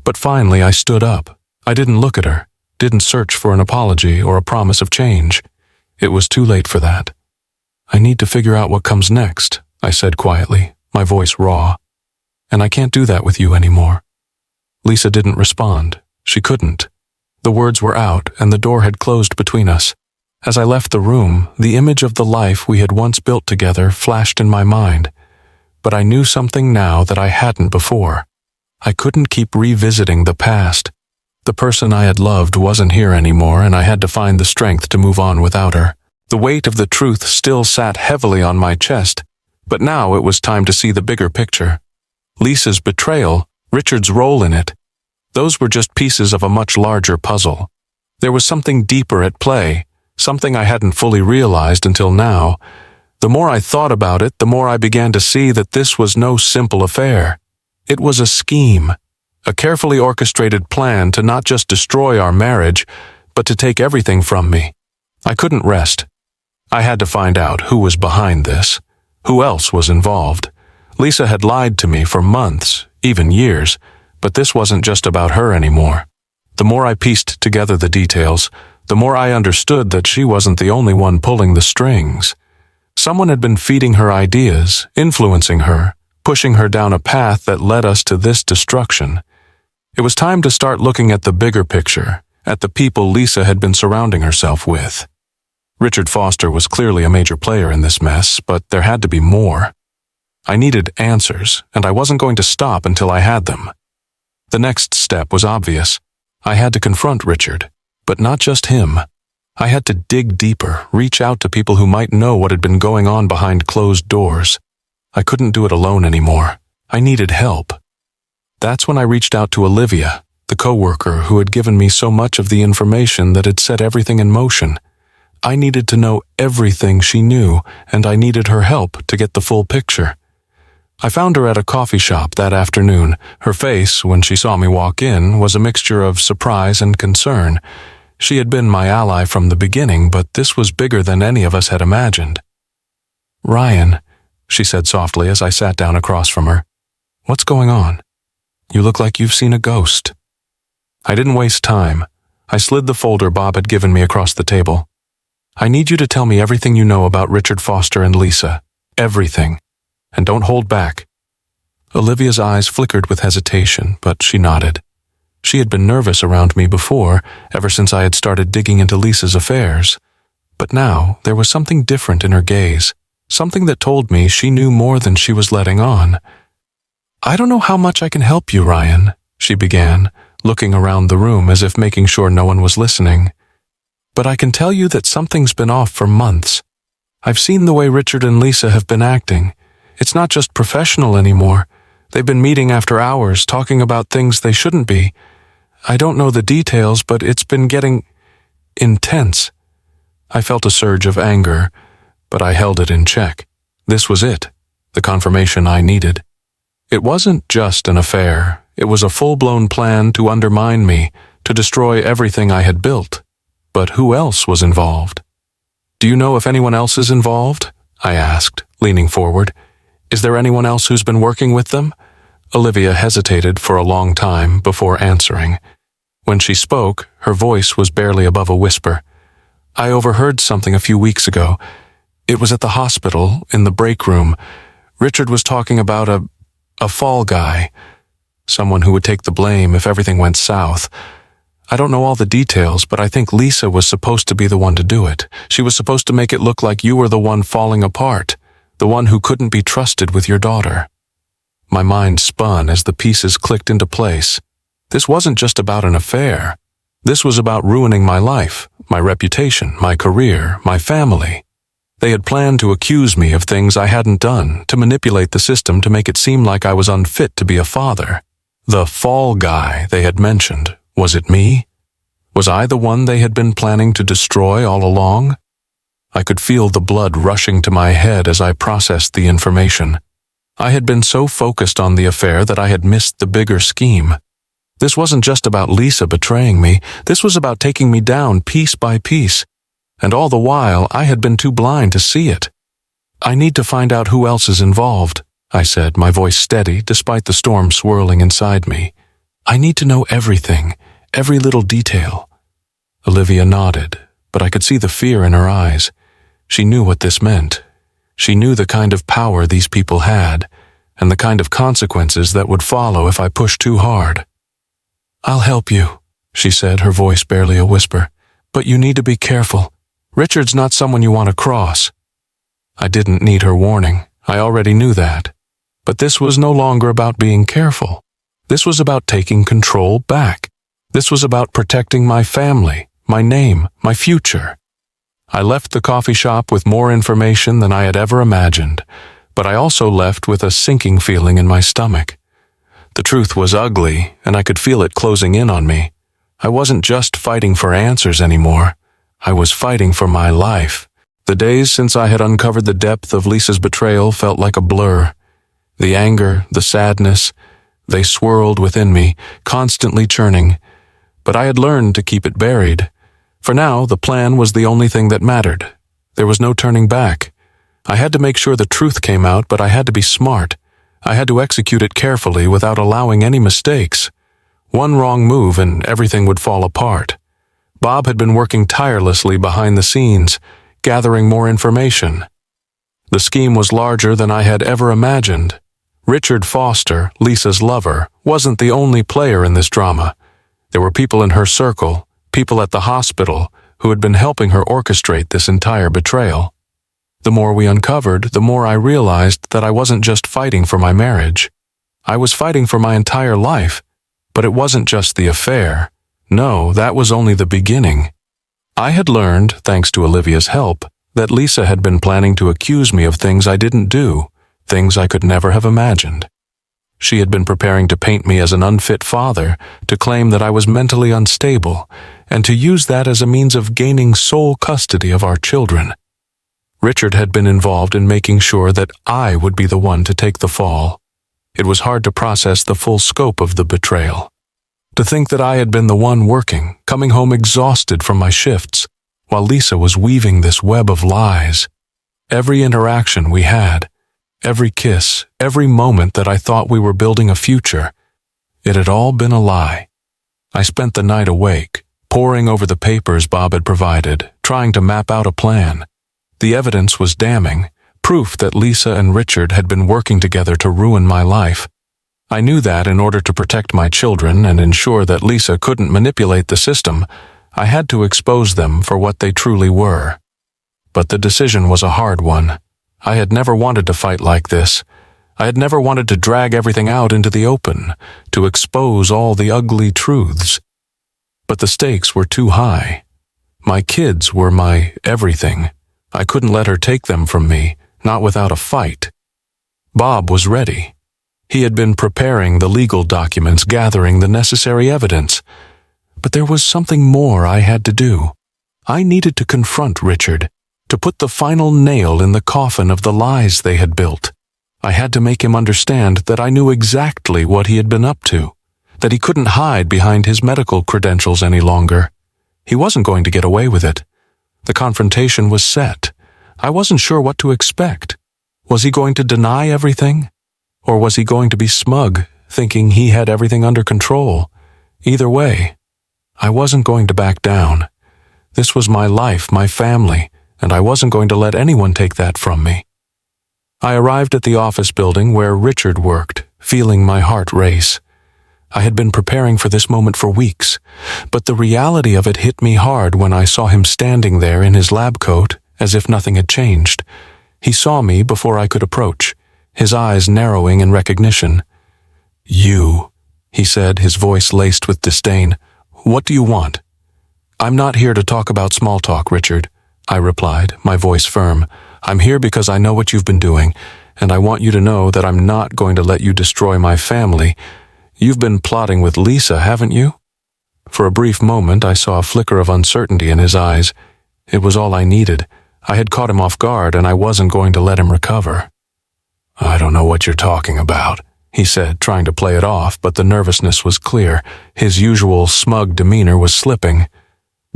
But finally I stood up. I didn't look at her, didn't search for an apology or a promise of change. It was too late for that. "I need to figure out what comes next," I said quietly, my voice raw. "And I can't do that with you anymore." Lisa didn't respond. She couldn't. The words were out, and the door had closed between us. As I left the room, the image of the life we had once built together flashed in my mind. But I knew something now that I hadn't before. I couldn't keep revisiting the past. The person I had loved wasn't here anymore, and I had to find the strength to move on without her. The weight of the truth still sat heavily on my chest, but now it was time to see the bigger picture. Lisa's betrayal, Richard's role in it, those were just pieces of a much larger puzzle. There was something deeper at play, something I hadn't fully realized until now. The more I thought about it, the more I began to see that this was no simple affair. It was a scheme, a carefully orchestrated plan to not just destroy our marriage, but to take everything from me. I couldn't rest. I had to find out who was behind this, who else was involved. Lisa had lied to me for months, even years, but this wasn't just about her anymore. The more I pieced together the details, the more I understood that she wasn't the only one pulling the strings. Someone had been feeding her ideas, influencing her, pushing her down a path that led us to this destruction. It was time to start looking at the bigger picture, at the people Lisa had been surrounding herself with. Richard Foster was clearly a major player in this mess, but there had to be more. I needed answers, and I wasn't going to stop until I had them. The next step was obvious. I had to confront Richard, but not just him. I had to dig deeper, reach out to people who might know what had been going on behind closed doors. I couldn't do it alone anymore. I needed help. That's when I reached out to Olivia, the coworker who had given me so much of the information that had set everything in motion. I needed to know everything she knew, and I needed her help to get the full picture. I found her at a coffee shop that afternoon. Her face, when she saw me walk in, was a mixture of surprise and concern. She had been my ally from the beginning, but this was bigger than any of us had imagined. "Ryan," she said softly as I sat down across from her, "what's going on? You look like you've seen a ghost." I didn't waste time. I slid the folder Bob had given me across the table. "I need you to tell me everything you know about Richard Foster and Lisa. Everything. And don't hold back." Olivia's eyes flickered with hesitation, but she nodded. She had been nervous around me before, ever since I had started digging into Lisa's affairs. But now there was something different in her gaze, something that told me she knew more than she was letting on. "I don't know how much I can help you, Ryan," she began, looking around the room as if making sure no one was listening. "But I can tell you that something's been off for months. I've seen the way Richard and Lisa have been acting. It's not just professional anymore. They've been meeting after hours, talking about things they shouldn't be. I don't know the details, but it's been getting intense." I felt a surge of anger, but I held it in check. This was it, the confirmation I needed. It wasn't just an affair. It was a full-blown plan to undermine me, to destroy everything I had built. But who else was involved? "Do you know if anyone else is involved?" I asked, leaning forward. "Is there anyone else who's been working with them?" Olivia hesitated for a long time before answering. When she spoke, her voice was barely above a whisper. "I overheard something a few weeks ago. It was at the hospital, in the break room. Richard was talking about a fall guy, someone who would take the blame if everything went south. I don't know all the details, but I think Lisa was supposed to be the one to do it. She was supposed to make it look like you were the one falling apart, the one who couldn't be trusted with your daughter." My mind spun as the pieces clicked into place. This wasn't just about an affair. This was about ruining my life, my reputation, my career, my family. They had planned to accuse me of things I hadn't done, to manipulate the system to make it seem like I was unfit to be a father. The fall guy they had mentioned, was it me? Was I the one they had been planning to destroy all along? I could feel the blood rushing to my head as I processed the information. I had been so focused on the affair that I had missed the bigger scheme. This wasn't just about Lisa betraying me, this was about taking me down piece by piece, and all the while I had been too blind to see it. "I need to find out who else is involved," I said, my voice steady despite the storm swirling inside me. "I need to know everything, every little detail." Olivia nodded, but I could see the fear in her eyes. She knew what this meant. She knew the kind of power these people had, and the kind of consequences that would follow if I pushed too hard. "I'll help you," she said, her voice barely a whisper. "But you need to be careful. Richard's not someone you want to cross." I didn't need her warning. I already knew that. But this was no longer about being careful. This was about taking control back. This was about protecting my family, my name, my future. I left the coffee shop with more information than I had ever imagined, but I also left with a sinking feeling in my stomach. The truth was ugly, and I could feel it closing in on me. I wasn't just fighting for answers anymore. I was fighting for my life. The days since I had uncovered the depth of Lisa's betrayal felt like a blur. The anger, the sadness, they swirled within me, constantly churning. But I had learned to keep it buried. For now, the plan was the only thing that mattered. There was no turning back. I had to make sure the truth came out, but I had to be smart. I had to execute it carefully without allowing any mistakes. One wrong move and everything would fall apart. Bob had been working tirelessly behind the scenes, gathering more information. The scheme was larger than I had ever imagined. Richard Foster, Lisa's lover, wasn't the only player in this drama. There were people in her circle, people at the hospital, who had been helping her orchestrate this entire betrayal. The more we uncovered, the more I realized that I wasn't just fighting for my marriage. I was fighting for my entire life. But it wasn't just the affair. No, that was only the beginning. I had learned, thanks to Olivia's help, that Lisa had been planning to accuse me of things I didn't do, things I could never have imagined. She had been preparing to paint me as an unfit father, to claim that I was mentally unstable, and to use that as a means of gaining sole custody of our children. Richard had been involved in making sure that I would be the one to take the fall. It was hard to process the full scope of the betrayal. To think that I had been the one working, coming home exhausted from my shifts, while Lisa was weaving this web of lies. Every interaction we had, every kiss, every moment that I thought we were building a future, it had all been a lie. I spent the night awake, poring over the papers Bob had provided, trying to map out a plan. The evidence was damning, proof that Lisa and Richard had been working together to ruin my life. I knew that in order to protect my children and ensure that Lisa couldn't manipulate the system, I had to expose them for what they truly were. But the decision was a hard one. I had never wanted to fight like this. I had never wanted to drag everything out into the open, to expose all the ugly truths. But the stakes were too high. My kids were my everything. I couldn't let her take them from me, not without a fight. Bob was ready. He had been preparing the legal documents, gathering the necessary evidence. But there was something more I had to do. I needed to confront Richard, to put the final nail in the coffin of the lies they had built. I had to make him understand that I knew exactly what he had been up to, that he couldn't hide behind his medical credentials any longer. He wasn't going to get away with it. The confrontation was set. I wasn't sure what to expect. Was he going to deny everything? Or was he going to be smug, thinking he had everything under control? Either way, I wasn't going to back down. This was my life, my family, and I wasn't going to let anyone take that from me. I arrived at the office building where Richard worked, feeling my heart race. I had been preparing for this moment for weeks, but the reality of it hit me hard when I saw him standing there in his lab coat, as if nothing had changed. He saw me before I could approach, his eyes narrowing in recognition. "You," he said, his voice laced with disdain. "What do you want?" "I'm not here to talk about small talk, Richard," I replied, my voice firm. "I'm here because I know what you've been doing, and I want you to know that I'm not going to let you destroy my family. You've been plotting with Lisa, haven't you?" For a brief moment, I saw a flicker of uncertainty in his eyes. It was all I needed. I had caught him off guard, and I wasn't going to let him recover. "I don't know what you're talking about," he said, trying to play it off, but the nervousness was clear. His usual smug demeanor was slipping.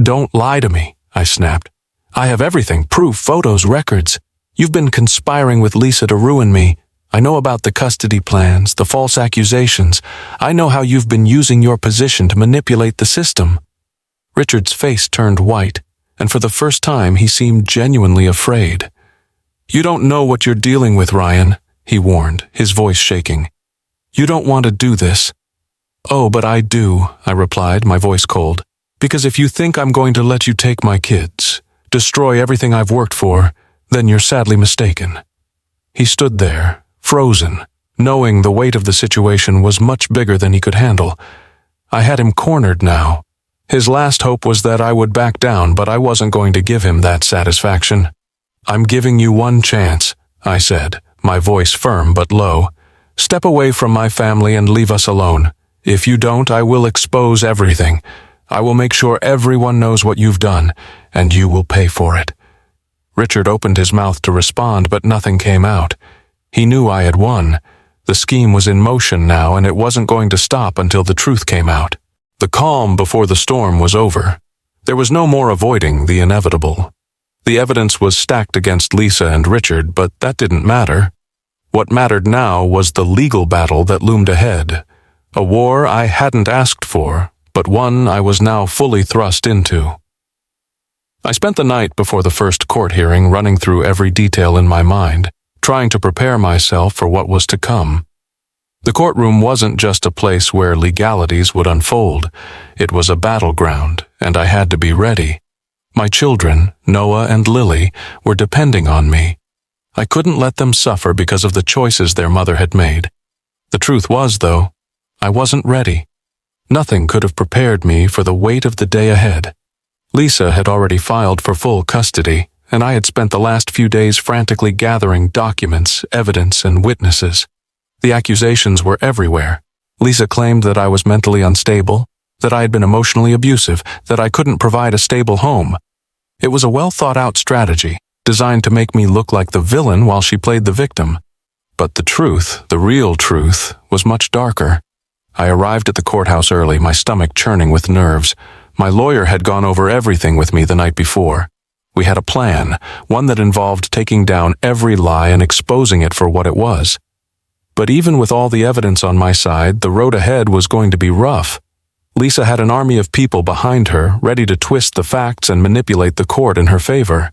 "Don't lie to me," I snapped. "I have everything, proof, photos, records. You've been conspiring with Lisa to ruin me. I know about the custody plans, the false accusations. I know how you've been using your position to manipulate the system." Richard's face turned white, and for the first time he seemed genuinely afraid. "You don't know what you're dealing with, Ryan," he warned, his voice shaking. "You don't want to do this." "Oh, but I do," I replied, my voice cold. "Because if you think I'm going to let you take my kids, destroy everything I've worked for, then you're sadly mistaken." He stood there, frozen, knowing the weight of the situation was much bigger than he could handle. I had him cornered now. His last hope was that I would back down, but I wasn't going to give him that satisfaction. "I'm giving you one chance," I said, my voice firm but low. "Step away from my family and leave us alone. If you don't, I will expose everything. I will make sure everyone knows what you've done, and you will pay for it." Richard opened his mouth to respond, but nothing came out. He knew I had won. The scheme was in motion now, and it wasn't going to stop until the truth came out. The calm before the storm was over. There was no more avoiding the inevitable. The evidence was stacked against Lisa and Richard, but that didn't matter. What mattered now was the legal battle that loomed ahead. A war I hadn't asked for, but one I was now fully thrust into. I spent the night before the first court hearing running through every detail in my mind, trying to prepare myself for what was to come. The courtroom wasn't just a place where legalities would unfold. It was a battleground, and I had to be ready. My children, Noah and Lily, were depending on me. I couldn't let them suffer because of the choices their mother had made. The truth was, though, I wasn't ready. Nothing could have prepared me for the weight of the day ahead. Lisa had already filed for full custody, and I had spent the last few days frantically gathering documents, evidence, and witnesses. The accusations were everywhere. Lisa claimed that I was mentally unstable, that I had been emotionally abusive, that I couldn't provide a stable home. It was a well-thought-out strategy, designed to make me look like the villain while she played the victim. But the truth, the real truth, was much darker. I arrived at the courthouse early, my stomach churning with nerves. My lawyer had gone over everything with me the night before. We had a plan, one that involved taking down every lie and exposing it for what it was. But even with all the evidence on my side, the road ahead was going to be rough. Lisa had an army of people behind her, ready to twist the facts and manipulate the court in her favor.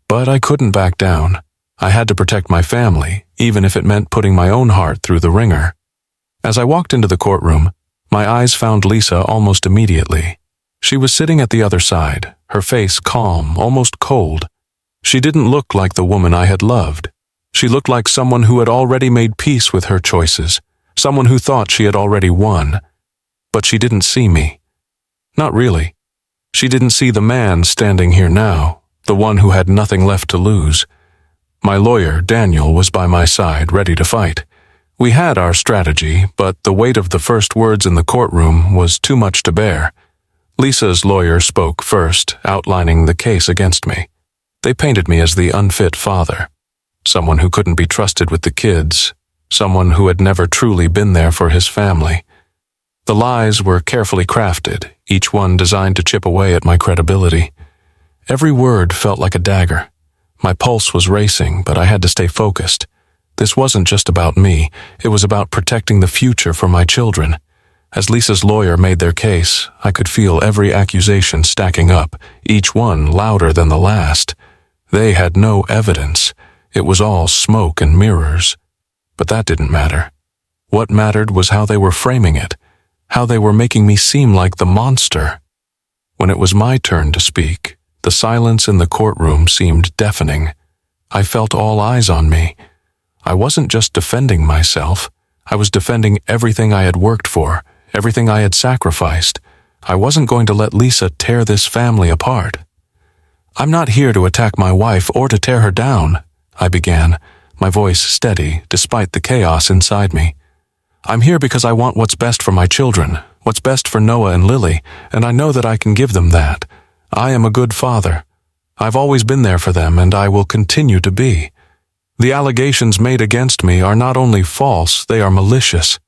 But I couldn't back down. I had to protect my family, even if it meant putting my own heart through the ringer. As I walked into the courtroom, my eyes found Lisa almost immediately. She was sitting at the other side, her face calm, almost cold. She didn't look like the woman I had loved. She looked like someone who had already made peace with her choices, someone who thought she had already won. But she didn't see me. Not really. She didn't see the man standing here now, the one who had nothing left to lose. My lawyer, Daniel, was by my side, ready to fight. We had our strategy, but the weight of the first words in the courtroom was too much to bear. Lisa's lawyer spoke first, outlining the case against me. They painted me as the unfit father, someone who couldn't be trusted with the kids, someone who had never truly been there for his family. The lies were carefully crafted, each one designed to chip away at my credibility. Every word felt like a dagger. My pulse was racing, but I had to stay focused. This wasn't just about me, it was about protecting the future for my children. As Lisa's lawyer made their case, I could feel every accusation stacking up, each one louder than the last. They had no evidence. It was all smoke and mirrors. But that didn't matter. What mattered was how they were framing it, how they were making me seem like the monster. When it was my turn to speak, the silence in the courtroom seemed deafening. I felt all eyes on me. I wasn't just defending myself. I was defending everything I had worked for, everything I had sacrificed. I wasn't going to let Lisa tear this family apart. "I'm not here to attack my wife or to tear her down," I began, my voice steady despite the chaos inside me. I'm here because I want what's best for my children, what's best for Noah and Lily, and I know that I can give them that. I am a good father. I've always been there for them, and I will continue to be. The allegations made against me are not only false, they are malicious.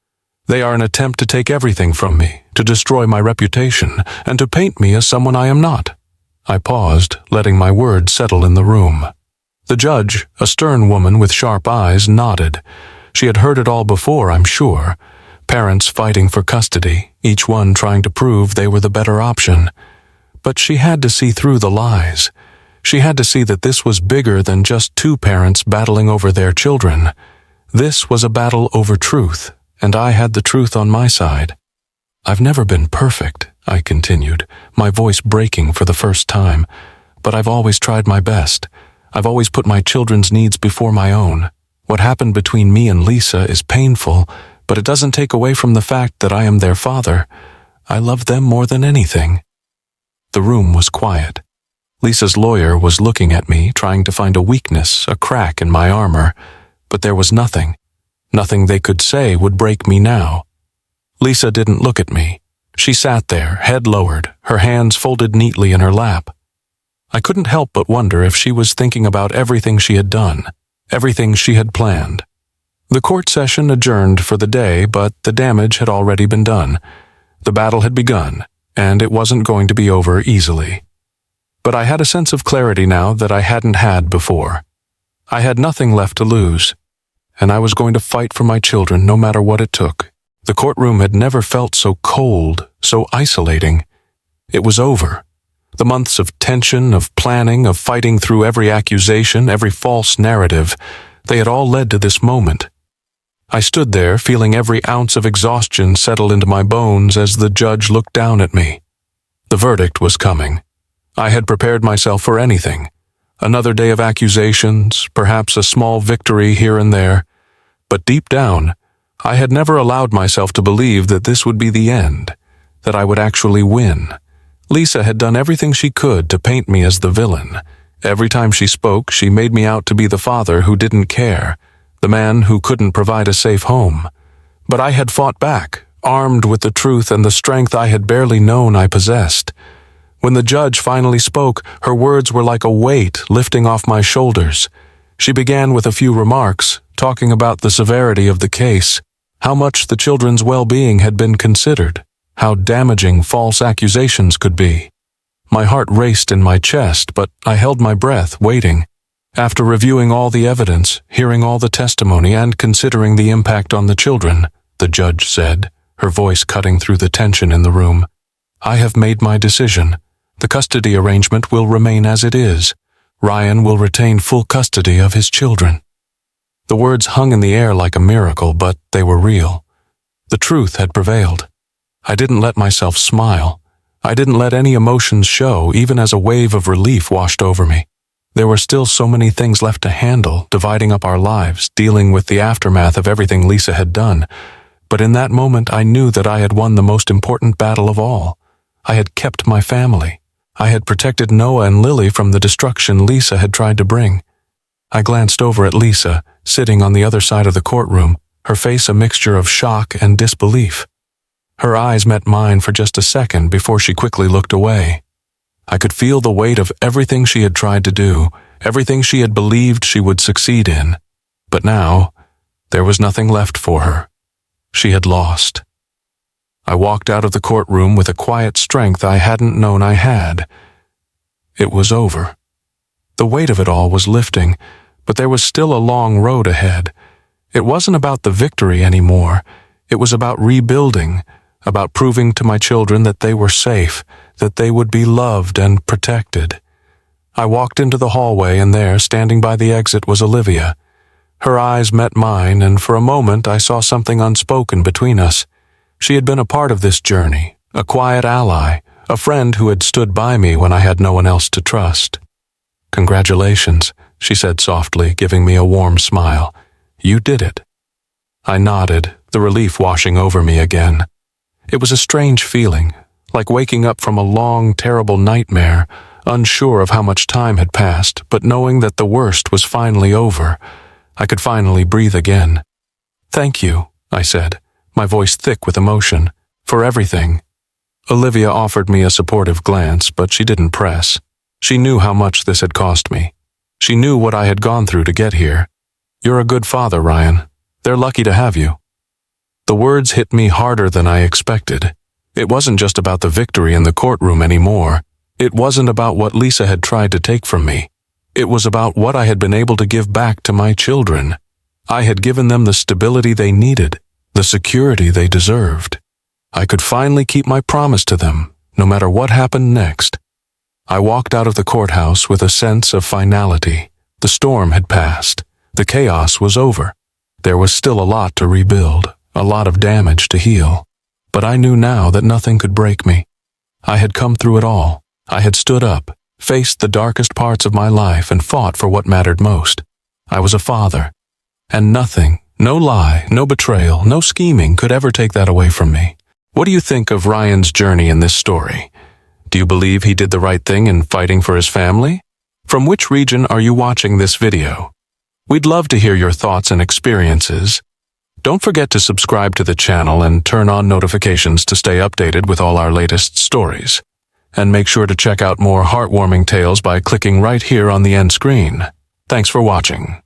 They are an attempt to take everything from me, to destroy my reputation, and to paint me as someone I am not. I paused, letting my words settle in the room. The judge, a stern woman with sharp eyes, nodded. She had heard it all before, I'm sure. Parents fighting for custody, each one trying to prove they were the better option. But she had to see through the lies. She had to see that this was bigger than just two parents battling over their children. This was a battle over truth, and I had the truth on my side. I've never been perfect, I continued, my voice breaking for the first time. But I've always tried my best. I've always put my children's needs before my own. What happened between me and Lisa is painful, but it doesn't take away from the fact that I am their father. I love them more than anything. The room was quiet. Lisa's lawyer was looking at me, trying to find a weakness, a crack in my armor, but there was nothing. Nothing they could say would break me now. Lisa didn't look at me. She sat there, head lowered, her hands folded neatly in her lap. I couldn't help but wonder if she was thinking about everything she had done, everything she had planned. The court session adjourned for the day, but the damage had already been done. The battle had begun, and it wasn't going to be over easily. But I had a sense of clarity now that I hadn't had before. I had nothing left to lose, and I was going to fight for my children no matter what it took. The courtroom had never felt so cold, so isolating. It was over. The months of tension, of planning, of fighting through every accusation, every false narrative, they had all led to this moment. I stood there, feeling every ounce of exhaustion settle into my bones as the judge looked down at me. The verdict was coming. I had prepared myself for anything. Another day of accusations, perhaps a small victory here and there. But deep down, I had never allowed myself to believe that this would be the end, that I would actually win. Lisa had done everything she could to paint me as the villain. Every time she spoke, she made me out to be the father who didn't care, the man who couldn't provide a safe home. But I had fought back, armed with the truth and the strength I had barely known I possessed. When the judge finally spoke, her words were like a weight lifting off my shoulders. She began with a few remarks, talking about the severity of the case, how much the children's well-being had been considered, how damaging false accusations could be. My heart raced in my chest, but I held my breath, waiting. After reviewing all the evidence, hearing all the testimony, and considering the impact on the children, the judge said, her voice cutting through the tension in the room, I have made my decision. The custody arrangement will remain as it is. Ryan will retain full custody of his children. The words hung in the air like a miracle, but they were real. The truth had prevailed. I didn't let myself smile. I didn't let any emotions show, even as a wave of relief washed over me. There were still so many things left to handle, dividing up our lives, dealing with the aftermath of everything Lisa had done. But in that moment, I knew that I had won the most important battle of all. I had kept my family. I had protected Noah and Lily from the destruction Lisa had tried to bring. I glanced over at Lisa, sitting on the other side of the courtroom, her face a mixture of shock and disbelief. Her eyes met mine for just a second before she quickly looked away. I could feel the weight of everything she had tried to do, everything she had believed she would succeed in. But now, there was nothing left for her. She had lost. I walked out of the courtroom with a quiet strength I hadn't known I had. It was over. The weight of it all was lifting, but there was still a long road ahead. It wasn't about the victory anymore. It was about rebuilding, about proving to my children that they were safe, that they would be loved and protected. I walked into the hallway, and there, standing by the exit, was Olivia. Her eyes met mine, and for a moment I saw something unspoken between us. She had been a part of this journey, a quiet ally, a friend who had stood by me when I had no one else to trust. "Congratulations," she said softly, giving me a warm smile. "You did it." I nodded, the relief washing over me again. It was a strange feeling, like waking up from a long, terrible nightmare, unsure of how much time had passed, but knowing that the worst was finally over. I could finally breathe again. "Thank you," I said, my voice thick with emotion, for everything. Olivia offered me a supportive glance, but she didn't press. She knew how much this had cost me. She knew what I had gone through to get here. You're a good father, Ryan. They're lucky to have you. The words hit me harder than I expected. It wasn't just about the victory in the courtroom anymore. It wasn't about what Lisa had tried to take from me. It was about what I had been able to give back to my children. I had given them the stability they needed, the security they deserved. I could finally keep my promise to them, no matter what happened next. I walked out of the courthouse with a sense of finality. The storm had passed. The chaos was over. There was still a lot to rebuild, a lot of damage to heal. But I knew now that nothing could break me. I had come through it all. I had stood up, faced the darkest parts of my life, and fought for what mattered most. I was a father. And nothing, no lie, no betrayal, no scheming could ever take that away from me. What do you think of Ryan's journey in this story? Do you believe he did the right thing in fighting for his family? From which region are you watching this video? We'd love to hear your thoughts and experiences. Don't forget to subscribe to the channel and turn on notifications to stay updated with all our latest stories. And make sure to check out more heartwarming tales by clicking right here on the end screen. Thanks for watching.